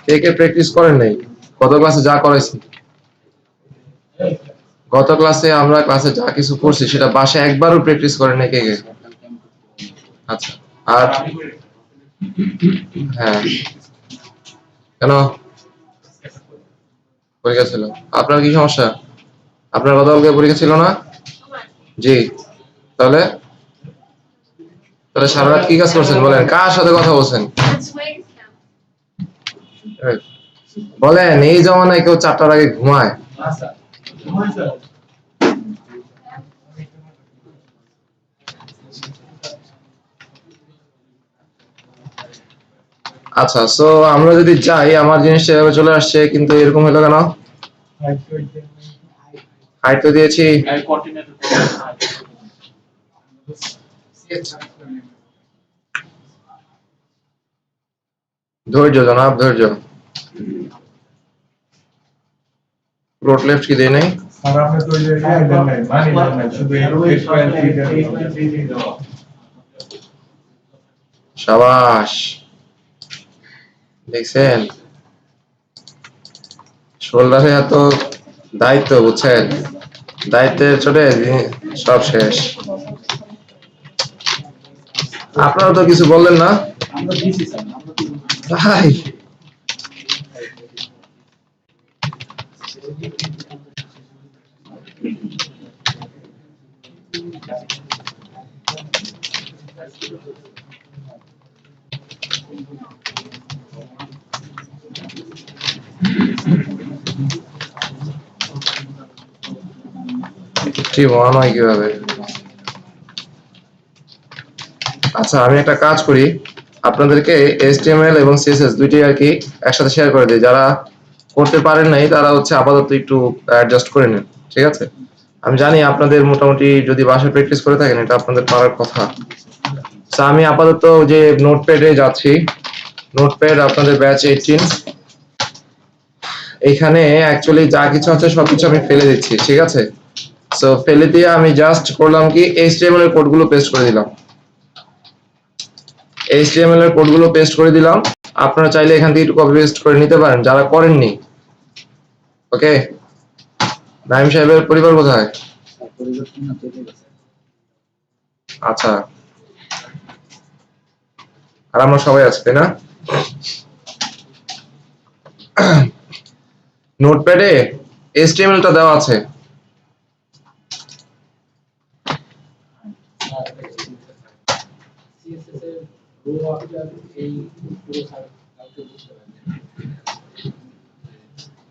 কে প্র্যাকটিস করেন নাই? গত ক্লাসে যা করাইছি, গত ক্লাসে আমরা ক্লাসে যা কিছু করছি সেটা বাসায় একবারও প্র্যাকটিস করেন নাই কে? আচ্ছা। আর হ্যাঁ, কেন পরীক্ষা ছিল? আপনার কি সমস্যা? আপনার গতকালকে পরীক্ষা ছিল না? জি। তাহলে তাহলে সারা রাত কি কাজ করছেন বলেন? কার সাথে কথা বলছেন বলেন? এই জমানায় কেউ 4টার আগে ঘুমায়? আচ্ছা, সো আমরা যদি যাই, আমার জিনিসটা এভাবে চলে আসছে, কিন্তু এরকম হলো কেন? হাইট তো দিয়েছি। ধৈর্য জনাব, ধৈর্য। রোড লেফট কি দেয় নাই? আর আপনি তো এই দেন নাই, মানি দেন নাই, শুধু এই 8.3 দেন। সাবাস, দেখছেন? শোল্ডারে এত দায়িত্ব, বুঝছেন? দায়িত্বের চোটে সব শেষ। আপনারা তো কিছু বললেন না? তাই ঠিক মনে হয় কিভাবে? আচ্ছা, আমি একটা কাজ করি, আপনাদেরকে HTML এবং CSS দুইটাই আর কি একসাথে শেয়ার করে দিই। যারা করতে পারেন নাই তারা হচ্ছে আপাতত একটু অ্যাডজাস্ট করে নেন, ঠিক আছে? আমি জানি আপনাদের মোটামুটি যদি বাসায় প্র্যাকটিস করে থাকেন এটা আপনাদের পারার কথা। তো আমি আপাতত যে নোটপ্যাডে যাচ্ছি, নোটপ্যাড আপনাদের ব্যাচ 18, এইখানে অ্যাকচুয়ালি যা কিছু আছে সবকিছু আমি ফেলে দিচ্ছি, ঠিক আছে? সো ফেলে দিয়ে আমি জাস্ট করলাম কি, HTML এর কোডগুলো পেস্ট করে দিলাম। HTML এর কোডগুলো পেস্ট করে দিলাম। আপনারা চাইলে এখান থেকে একটু কপি পেস্ট করে নিতে পারেন যারা করেননি। ওকে, নাইম সাহেবের পরিবার কোথায়? আচ্ছা, আর আমরা সবাই আছি, তাই না? নোটপ্যাডে HTML টা দেওয়া আছে।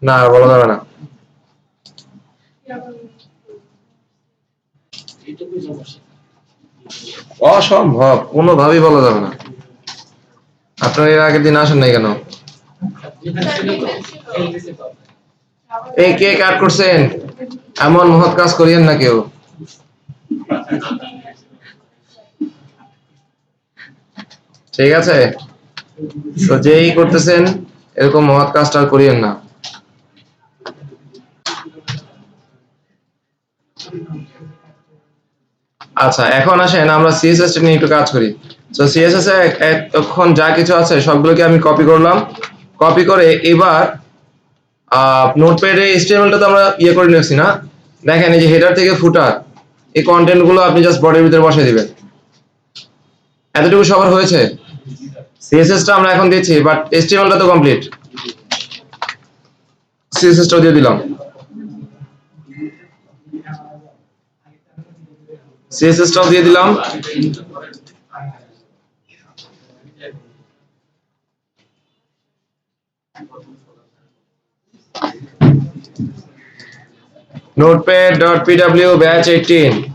না, বলা যাবে না। অসম্ভব, কোনোভাবেই বলা যাবে না। আপনারা এর আগের দিন আসেন নাই কেন? এই কে কাট করছেন? এমন মহৎ কাজ করিয়েন না কেউ। ঠিক আছে, তো যেই করতেছেন এরকম মহৎ কাজটা আর করিয়েন না। আচ্ছা, এখন আসেন আমরা CSS নিয়ে একটু কাজ করি। তো CSS এ এখন যা কিছু আছে সবগুলোকে আমি কপি করলাম। কপি করে এবার নোটপ্যাডে HTML টা তো আমরা ইয়ে করে নিয়েছি না? দেখেন এই যে হেডার থেকে ফুটার, এই কন্টেন্ট গুলো আপনি জাস্ট বডির ভিতরে বসিয়ে দিবেন। এতটুকু সবার হয়েছে? CSS টা আমরা এখন দিচ্ছি, বাট HTML টা তো কমপ্লিট। CSS টাও দিয়ে দিলাম। CSS টাও দিয়ে দিলাম। notepad.pw batch 18.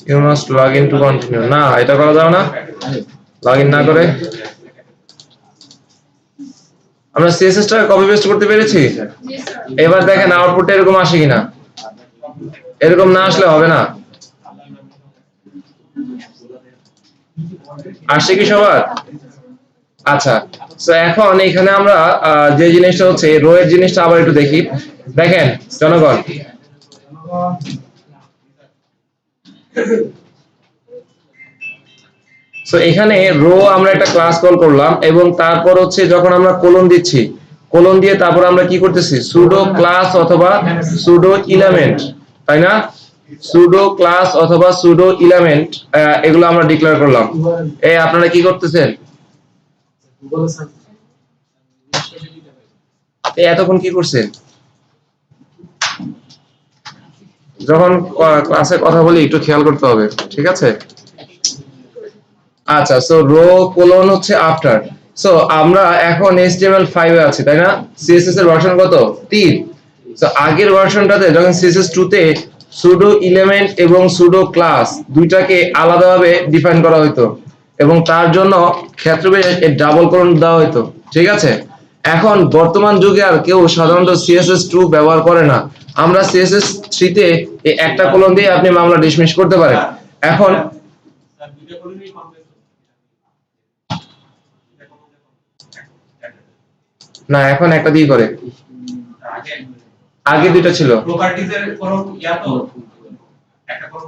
You must log in to continue. না এটা করা যাবে না, লগ ইন না করে আমরা সিএসএস টা কপি পেস্ট করতে পেরেছি। জি স্যার। এবার দেখেন আউটপুটটা এরকম আসে কিনা, এরকম না আসলে হবে না। আসছে কি সবার? আচ্ছা, তো এখন এখানে আমরা যে জিনিসটা হচ্ছে রো এর জিনিসটা আবার একটু দেখি। দেখেন জনগণ, সো এখানে রো আমরা একটা ক্লাস কল করলাম এবং তারপর হচ্ছে যখন আমরা কোলন দিচ্ছি, কোলন দিয়ে তারপর আমরা কি করতেছি, সুডো ক্লাস অথবা সুডো এলিমেন্ট, তাই না? সুডো ক্লাস অথবা সুডো এলিমেন্ট এগুলো আমরা ডিক্লেয়ার করলাম। এই আপনারা কি করতেছেন? গুগল সার্চ এই এতক্ষণ কি করছেন? যখন ক্লাসে কথা বলি একটু খেয়াল করতে হবে, ঠিক আছে? আচ্ছা, সো রো কোলন হচ্ছে আফটার। সো আমরা এখন HTML5 এ আছি, তাই না? CSS এর ভার্সন কত? 3। সো আগের ভার্সনটাতে যখন CSS2 তে সুডো এলিমেন্ট এবং সুডো ক্লাস দুইটাকে আলাদাভাবে ডিফাইন করা হতো এবং তার জন্য ক্ষেত্রবিশেষ এর ডাবল কোলন দেওয়া হতো, ঠিক আছে? এখন বর্তমান যুগে আর কেউ সাধারণত CSS2 ব্যবহার করে না। আমরা CSS3 তে এই একটা কোলন দিয়ে আপনি মামলা ডিসমিস করতে পারেন। এখন না, এখন একটা দিয়ে করে, আগে দুটো ছিল, প্রপার্টিজের কোনো ইয়া তো একটা কোনো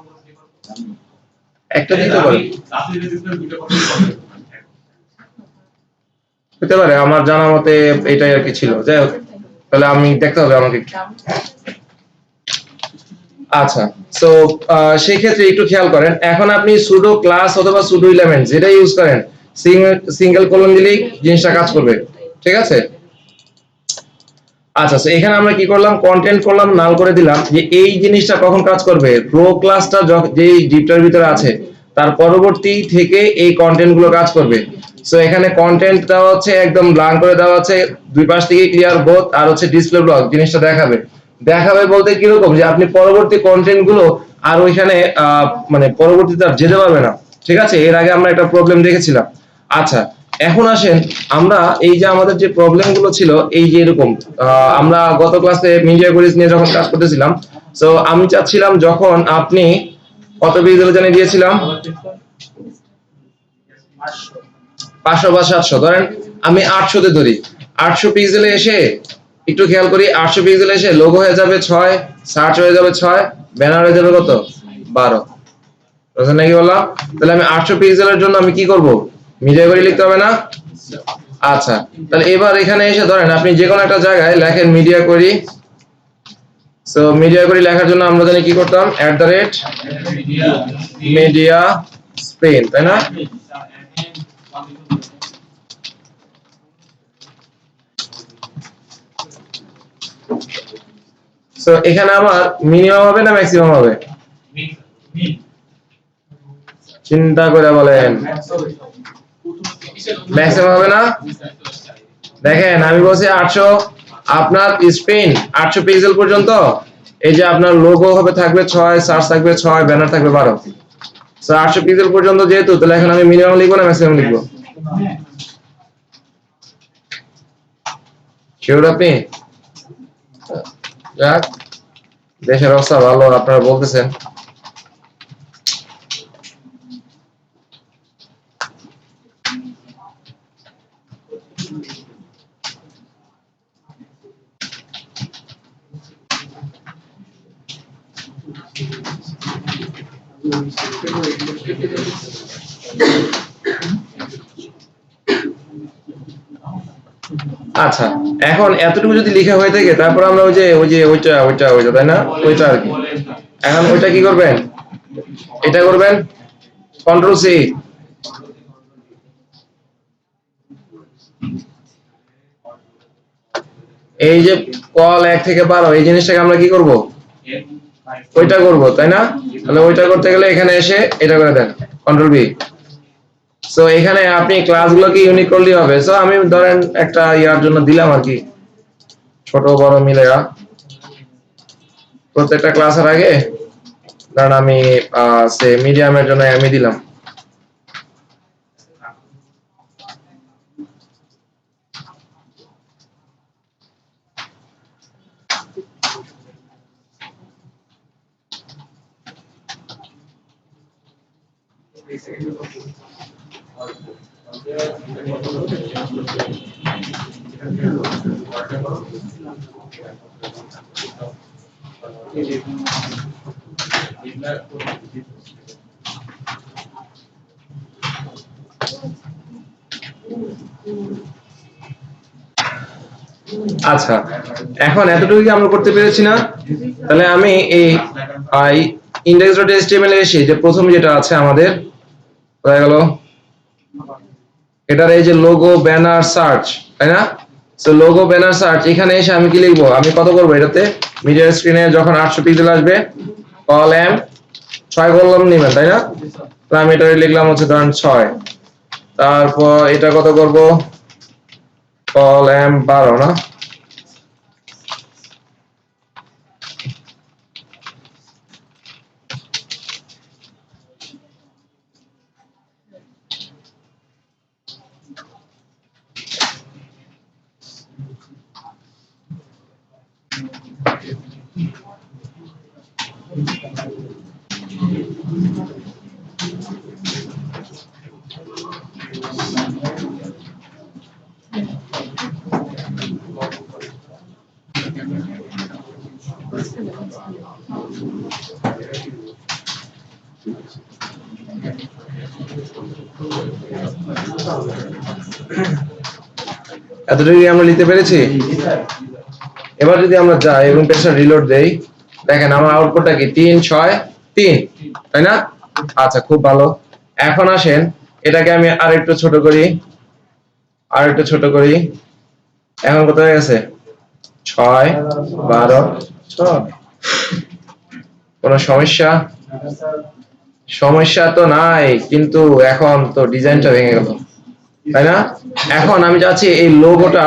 একটা দিতে পারে, ক্লাসের রেজিস্টার দুটো কপি করবে। হতে পারে, আমার জানা মতে এটাই আর কি ছিল। যাই হোক, তাহলে আমি দেখতে হবে আমাকে একটু। আচ্ছা, সো সেই ক্ষেত্রে একটু খেয়াল করেন, এখন আপনি সুডো ক্লাস অথবা সুডো এলিমেন্ট যেটা ইউজ করেন, সিঙ্গেল কোলন দিলেই জিনিসটা কাজ করবে, ঠিক আছে? আচ্ছা, তো এখানে আমরা কি করলাম, কন্টেন্ট করলাম, নাল করে দিলাম যে এই জিনিসটা কখন কাজ করবে, রো ক্লাসটা যেই ডিপটার ভিতরে আছে তার পরবর্তী থেকে এই কন্টেন্ট গুলো কাজ করবে। সো এখানে কন্টেন্ট দেওয়া হচ্ছে একদম ব্ল্যাঙ্ক করে দেওয়া আছে, দুই পাশ থেকে ক্লিয়ার বোথ, আর হচ্ছে ডিসপ্লে ব্লক জিনিসটা দেখাবে। দেখাবে বলতে কিরকম, যে আপনি পরবর্তী কন্টেন্ট গুলো আর ওইখানে মানে পরবর্তীতে আর যেতে পারবে না, ঠিক আছে? এর আগে আমরা একটা প্রবলেম দেখেছিলাম। আচ্ছা, এখন আসেন আমরা এই যে আমাদের যে প্রবলেম গুলো ছিল, এই যে এরকম আমরা গত ক্লাসে মিডিয়া কোয়েরিজ নিয়ে যখন কাজ করতেছিলাম, সো আমি চাচ্ছিলাম যখন আপনি কত পিক্সেল জানি দিয়েছিলাম, 500 বা 700, ধরেন আমি 800 তে ধরি। 800 পিক্সেলে এসে একটু খেয়াল করি, 800 পিক্সেলে এসে লোগো হয়ে যাবে 6, সার্চ হয়ে যাবে 6, ব্যানার হয়ে যাবে কত, 12। বুঝলেন নাকি বললাম? তাহলে আমি 800 পিক্সেলের জন্য আমি কি করব, মিডিয়া কোয়েরি লিখতে হবে না? আচ্ছা, তাহলে এবার এখানে এসে ধরেন আপনি যে কোনো একটা জায়গায় লেখেন media query. So media query লেখার জন্য আমরা জানি কি করতাম, @media spain, তাই না? সো এখানে আমার মিনিমাম হবে না ম্যাক্সিমাম হবে? চিন্তা করে বলেন, ম্যাক্সিমাম হবে না? দেখেন আমি বলছি 800, আপনার স্পেন 800 পিক্সেল পর্যন্ত, এই যে আপনার লোগো হবে থাকবে 6, সার্চ থাকবে 6, ব্যানার থাকবে 12। সো 800 পিক্সেল পর্যন্ত যেহেতু, তাহলে এখন আমি মিনিমাম লিখবো না ম্যাক্সিমাম লিখবো? শিওর আপনি? যাক, দেশের অবস্থা ভালো, আপনারা বলতেছেন। আচ্ছা, এখন এতটুকু যদি লেখা হয়ে থাকে, তারপর আমরা ওইটা তাই না, ওইটা আর কি। এখন ওইটা কি করবেন, এটা করবেন, কন্ট্রোল সি। এই যে কল 1 থেকে 12 এই জিনিসটাকে আমরা কি করব, ওইটা করব তাই না? তাহলে ওইটা করতে গেলে এখানে এসে এটা করে দেন, কন্ট্রোল বি। সো এখানে আপনি ক্লাসগুলোকে ইউনিক করলেই হবে। সো আমি ধরেন একটা ইয়ার জন্য দিলাম আর কি, ছোট বড় মিলে প্রত্যেকটা ক্লাসের আগে কারণ আমি সে মিডিয়ামের জন্য আমি দিলাম। আচ্ছা, এখন এতটুকু কি আমরা করতে পেরেছি না? তাহলে আমি এই index.html এ এসে যে প্রথম যেটা আছে আমাদের হয়ে গেল, এটার এই যে লোগো ব্যানার সার্চ, তাই না? সো লোগো ব্যানার সার্চ, এখানে এসে আমি কি লিখবো, আমি কত করবো এটাতে, মিডিয়া স্ক্রিনে যখন 800 পিক্সেল আসবে কলাম 6 কলাম নেবেন তাই না? তো আমি এটা লিখলাম হচ্ছে ধরেন 6, তারপর এটা কত করব, কলাম 12 না? এতটুকু আমরা লিখতে পেরেছি। এবার যদি আমরা যাই এবং পেজটা রিলোড দেই, দেখেন আমার আউটপুটটা কি 3 6 3, তাই না? আচ্ছা, খুব ভালো। এখন আসেন এটাকে আমি আরেকটু ছোট করি, এখন কত হয়ে গেছে, 6 12 6। কোনো সমস্যা তো নাই, কিন্তু এখন তো ডিজাইনটা ভেঙে গেল, তাই না? এখন আমি চাচ্ছি এই লোগোটা,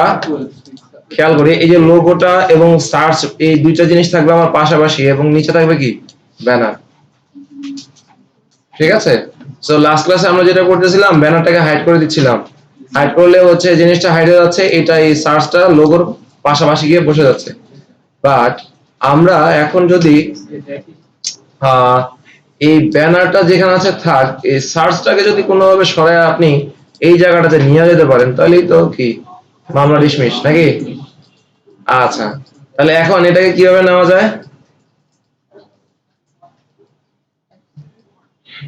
খেয়াল করি এই যে লোগোটা এবং সার্চ, এই দুইটা জিনিস থাকবে আমার পাশাপাশি এবং নিচে থাকবে কি, ব্যানার। ঠিক আছে? সো লাস্ট ক্লাসে আমরা যেটা করতেছিলাম, ব্যানারটাকে হাইড করে দিচ্ছিলাম, হাইড করলে হচ্ছে জিনিসটা হাইড হয়ে যাচ্ছে, এটা এই সার্চটা লোগোর পাশাপাশি গিয়ে বসে যাচ্ছে। বাট আমরা এখন যদি এই ব্যানারটা যেখানে আছে থাক, এই সার্চটাকে যদি কোনোভাবে সরায় আপনি এই জায়গাটাতে নিয়ে যেতে পারেন, তাহলেই তো কি মামলা ডিসমিস নাকি? আচ্ছা, তাহলে এখন এটাকে কিভাবে নেওয়া যায়?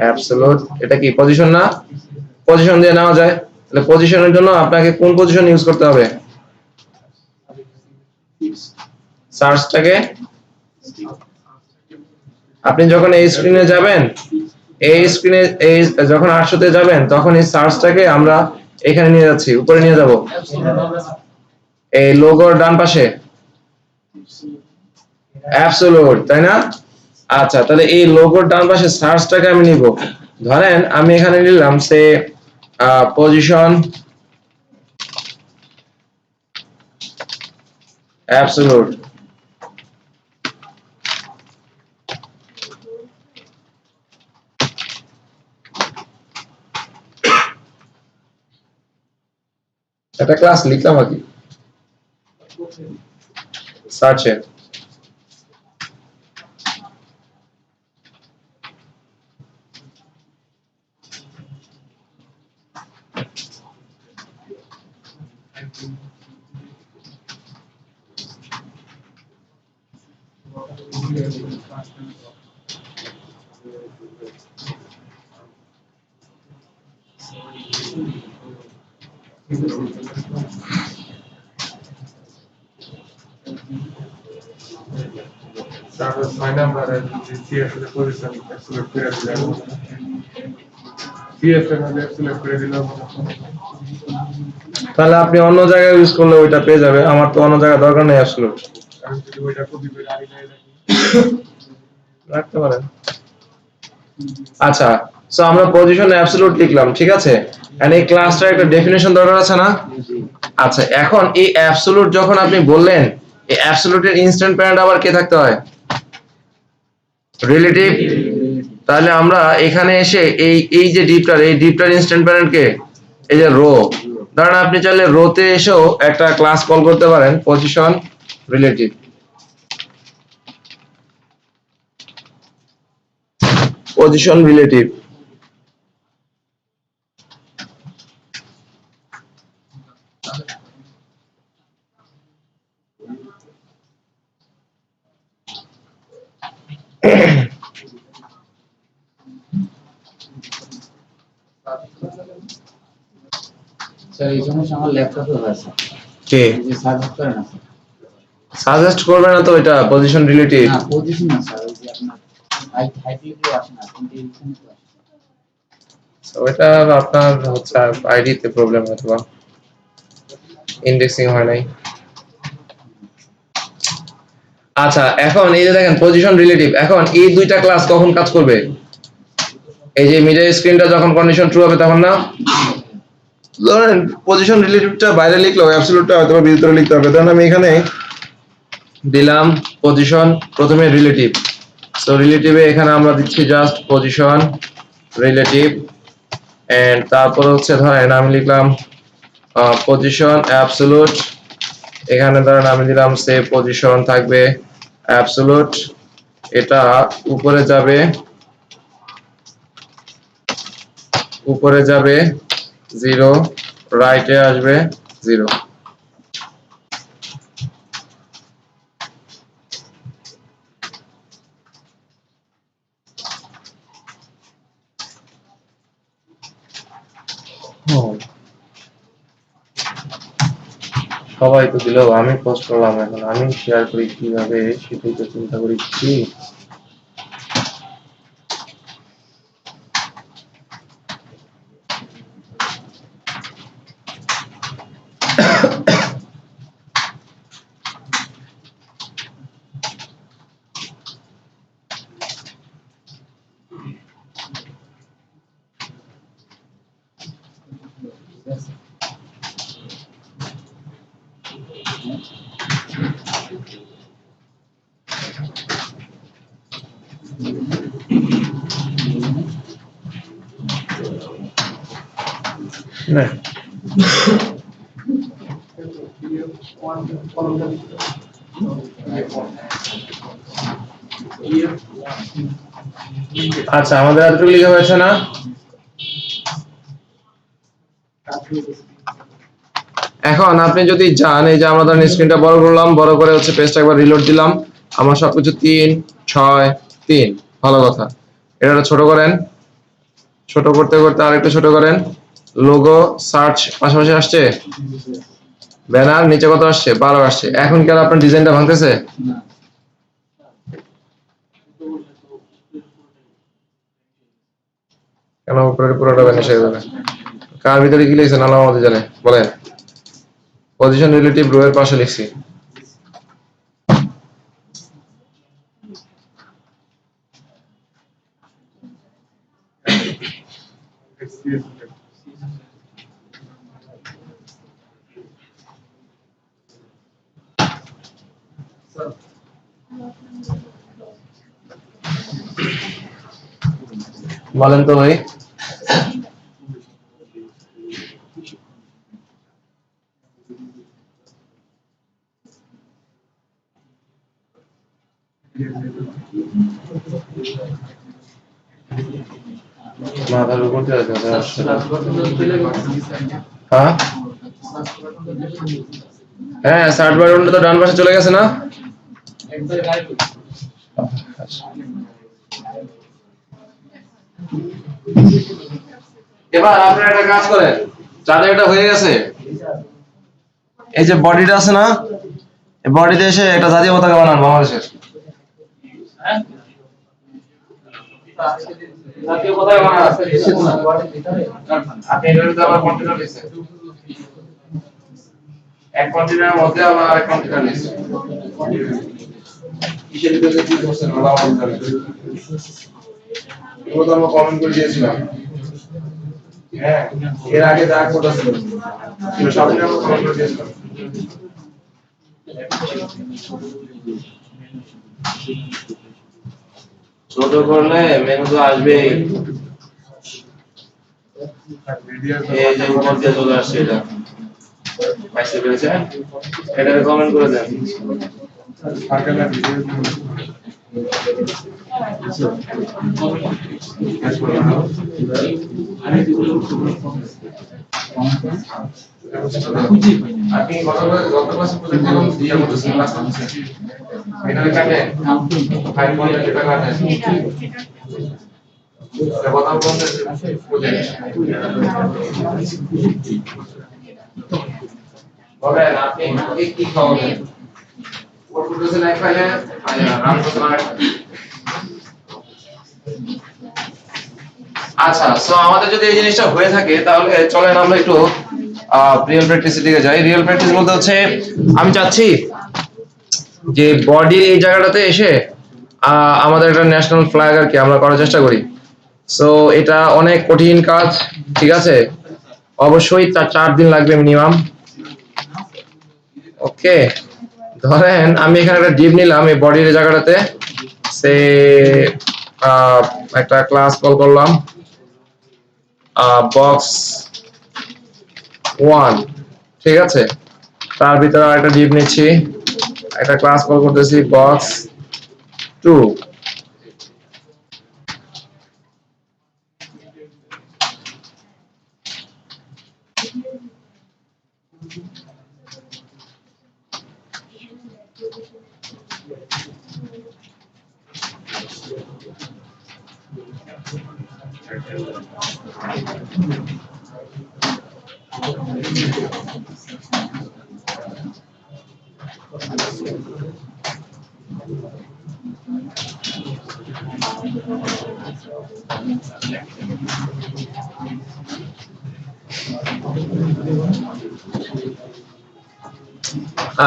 অ্যাবসলিউট, এটা কি পজিশন না? পজিশন দিয়ে নেওয়া যায়। তাহলে পজিশনের জন্য আপনাকে কোন পজিশন ইউজ করতে হবে? সার্চটাকে আপনি যখন এই স্ক্রিনে যাবেন, এই যখন 800 তে যাবেন, তখন এই সার্চটাকে আমরা এখানে নিয়ে যাচ্ছি, উপরে নিয়ে যাব, এই লোগোর ডান পাশে অ্যাবসলিউট, তাই না? আচ্ছা, তাহলে এই লোগোর ডান পাশে সার্চটাকে আমি নিব, ধরেন আমি এখানে নিলাম সে পজিশন অ্যাবসলিউট। একটা ক্লাস লিখলাম আর কি সার্চে। তারপর 6 নাম্বারে সিএসএস এর পজিশন সিলেক্ট করে দিলাম, সিএসএস এর সিলেক্ট করে দিলাম। তাহলে আপনি অন্য জায়গায় ইউজ করলে ওইটা পেয়ে যাবে, আমার তো অন্য জায়গায় দরকার নেই আসলে। আমি যদি ওইটা কপি করে আগে যাই, রাখতে পারেন। আচ্ছা, সো আমরা পজিশন অ্যাবসলিউট লিখলাম, ঠিক আছে? এন্ড এই ক্লাসটার একটা ডেফিনিশন দরকার আছে না? আচ্ছা, এখন এই অ্যাবসলিউট যখন আপনি বললেন, এই অ্যাবসলিউটের ইনস্ট্যান্ট প্যারেন্ট আবার কে থাকতে হয়? রিলেটিভ। তাহলে আমরা এখানে এসে এই যে ডিপটার, এই ডিপটার ইনস্ট্যান্ট প্যারেন্ট কে? এই যে রো। ধরেন আপনি চাইলে রোতে এসেও একটা ক্লাস কল করতে পারেন, position relative. Position relative. Sir এই সমস্যা আমার ল্যাপটপে হয়েছে, কে এই যে সার্ভিস করে না স্যার। সাজেস্ট করবে না তো, এটা পজিশন রিলেটিভ। না পজিশন না স্যার, ওই যে আপনার হাইট লিখলেও আসে না, কিন্তু এইখানে তো আসে। ওটা আপনার হচ্ছে আইডি তে প্রবলেম অথবা ইন্ডেক্সিং হয় নাই। আচ্ছা, এখন এই যে দেখেন পজিশন রিলেটিভ, এখন এই দুইটা ক্লাস কখন কাজ করবে? এই যে মিডল স্ক্রিনটা যখন কন্ডিশন ট্রু হবে তখন না? ধরেন পজিশন রিলেটিভটা বাইরে লিখলেও অ্যাবসলিউটটা হয়তো ভিতরে লিখতে হবে। ধরেন আমি এখানে দিলাম পজিশন, প্রথমে রিলেটিভ। সো রিলেটিভে এখানে আমরা দিচ্ছি জাস্ট পজিশন রিলেটিভ, এন্ড তারপর হচ্ছে ধরেন আমি লিখলাম পজিশন অ্যাবসলিউট। এখানে ধরেন আমি দিলাম সে পজিশন থাকবে অ্যাবসলিউট, এটা উপরে যাবে, উপরে যাবে 0, রাইটে আসবে 0। সবাই তো দিল, আমি পোস্ট করলাম, এখন আমি শেয়ার করি কিভাবে সেটাই তো চিন্তা করি কি। না আচ্ছা, আমাদের এতটুকু লিখা হয়েছে না? এখন আপনি যদি যান, এই যে আমরা ধরেন স্ক্রিনটা বড় করলাম, বড় করে হচ্ছে পেজটা একবার রিলোড দিলাম, আমার সবকিছু 3, 6, 3, ভালো কথা। এটা ছোট করেন, ছোট করতে করতে আরেকটু ছোট করেন। লোগো সার্চ পাশাপাশি আসছে, ব্যানার নিচে কত আসছে? 12 আসছে। এখন কি আর আপনার ডিজাইনটা ভাঙতেছে? না কেন উপরে পুরোটা ভ্যানিশ হয়ে যাবে? কার ভিতরে কি লিখছেন আল্লাহ আমাদের জানে, বলেন। পজিশন রিলেটিভ রো এর পাশে লিখছি। বলেন তো ভাই। মাথার উপর দিয়ে আছে। হ্যাঁ হ্যাঁ, সার্চ বাটনটা তো ডান পাশে চলে গেছে না? এবার আপনারা একটা কাজ করেন, যাদের এটা হয়ে গেছে, এই যে বডিটা আছে না, এই বডিতে এসে একটা জাতীয় পতাকা বানান বাংলাদেশের। জাতীয় পতাকা বানান। আপনি এর ভিতরে আবার কন্টেনার দিয়েছেন, এক কন্টেনারের মধ্যে আবার আরেক কন্টেনার দিয়েছেন। কিসের ভিতরে কি করছেন আল্লাহ ভালো জানে। এগুলো তো আমরা কমেন্ট করে দিয়েছিলাম। হ্যাঁ, এর আগে যা করতেছিল সেটা সবই আমরা কমেন্ট করে দিয়েছিলাম। ছোট করলে মেনু তো আসবেই। এই যে উপর দিয়ে চলে আসছে এটা পাইতে পেরেছেন, এটা কমেন্ট করে দেন। আপনি গত ক্লাসে প্রজেক্ট এখন দিয়ে করতেছেন ক্লাস করতেছেন এখানে কাটে 5.8 টাকা কাটে এটা কথা বলতেছে প্রজেক্ট বলেন আপনি কি খাওয়াবেন ওর করতেছেন এক ফাইলে রান করতেছেন আরেকটা। আচ্ছা, সো আমাদের যদি এই জিনিসটা হয়ে থাকে তাহলে চলেন আমরা একটু রিয়েল প্র্যাকটিসের দিকে যাই। রিয়েল প্র্যাকটিস বলতে হচ্ছে আমি চাচ্ছি যে বডির এই জায়গাটাতে এসে আমাদের একটা ন্যাশনাল ফ্ল্যাগ আর কি আমরা করার চেষ্টা করি। সো এটা অনেক কঠিন কাজ, ঠিক আছে, অবশ্যই 4 দিন লাগবে মিনিমাম। ওকে, ধরেন আমি এখানে একটা ডিপ নিলাম এই বডির জায়গাটাতে, সে একটা ক্লাস কল করলাম বক্স 1, ঠিক আছে, তার ভিতরে আরেকটা ডিপ নিচ্ছি, একটা ক্লাস কল করতেছি বক্স 2।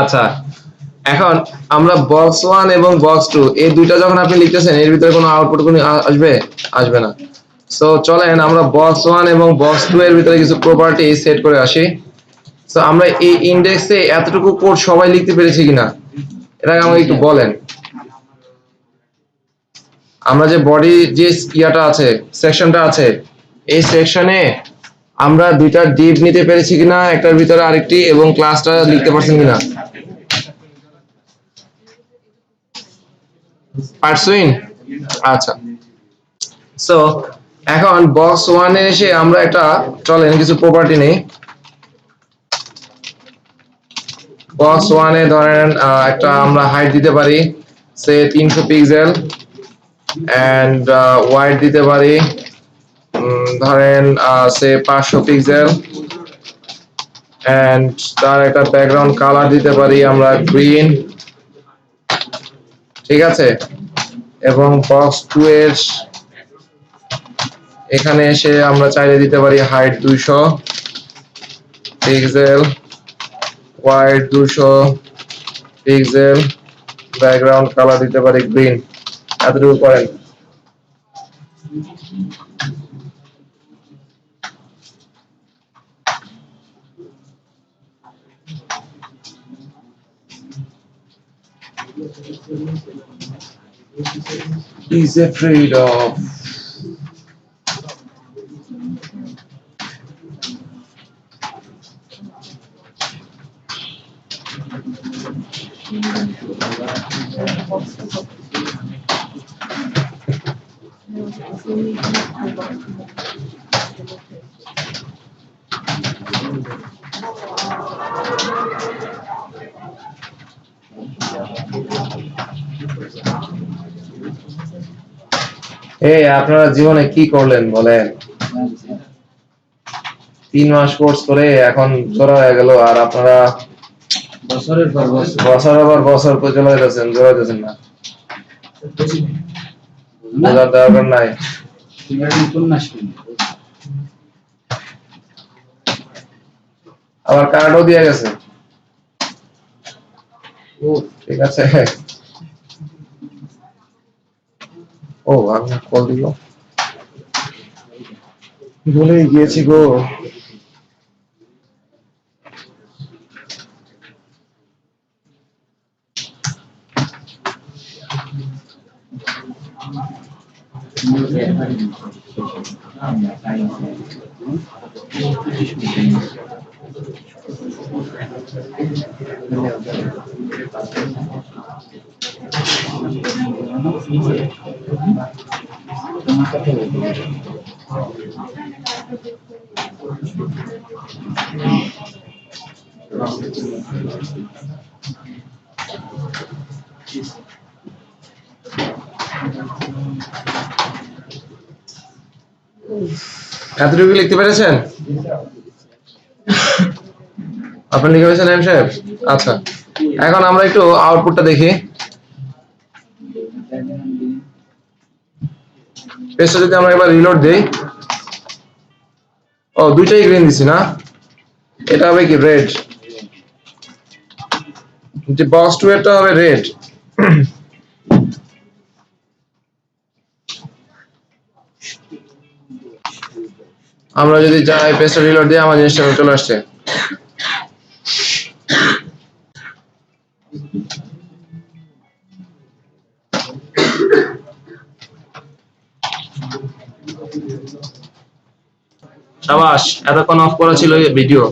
আচ্ছা, এখন আমরা বক্স 1 এবং বক্স 2 এই দুইটা যখন আপনি লিখতেছেন এর ভিতরে কোনো আউটপুট কোনো আসবে না। সো চলেন আমরা বক্স 1 এবং বক্স 2 এর ভিতরে কিছু প্রপার্টি সেট করে আসি। সো আমরা এই ইনডেক্সে এতটুকু কোড সবাই লিখতে পেরেছি কিনা এটা আমাকে একটু বলেন। আমরা যে বডি যে ইয়াটা আছে, সেকশনটা আছে, এই সেকশনে আমরা দুইটা ডিপ নিতে পেরেছি কিনা, একটার ভিতরে আরেকটি, এবং ক্লাসটা লিখতে পারছেন কিনা। পারছুন? আচ্ছা, সো এখন বক্স 1 এ এসে আমরা একটা চলেন কিছু প্রপার্টি নেই। বক্স 1 এ ধরেন একটা আমরা হাইট দিতে পারি সে 300 পিক্সেল এন্ড ওয়াইড দিতে পারি ধরেন সে 500 পিক্সেল এন্ড তার একটা ব্যাকগ্রাউন্ড কালার দিতে পারি আমরা গ্রিন, ঠিক আছে, এবং বক্স 2 এর এখানে এসে আমরা চাইলে দিতে পারি height 200 pixel, wide 200 pixel, background colour দিতে পারি গ্রিন। এতটুকু করেন। He's afraid of এই আপনারা জীবনে কি করলেন বলেন? 3 মাস কোর্স করে এখন জোড়া হয়ে গেল, আর আপনারা বছরের পর বছর পর চলে যাচ্ছেন, জোড়া দিচ্ছেন না। বোঝার দরকার নাই। আবার কার্ডও দিয়ে গেছে। ও ঠিক আছে, ও আমি কল দিল, ভুলেই গিয়েছি গো। এতটুকু লিখতে পেরেছেন? আপনি লিখে পেরেছেন এম সাহেব? আচ্ছা, এখন আমরা একটু আউটপুটটা দেখি। পেজটা যদি আমরা এবার রিলোড দেই, ও দুইটাই গ্রিন দিছি না, এটা হবে কি রেড, যে বক্স 2 এরটা হবে রেড। আমরা যদি যাই পেজটা রিলোড দিই, আমার জিনিসটা চলে আসছে। শাবাশ, এতক্ষণ অফ করা ছিল ভিডিও।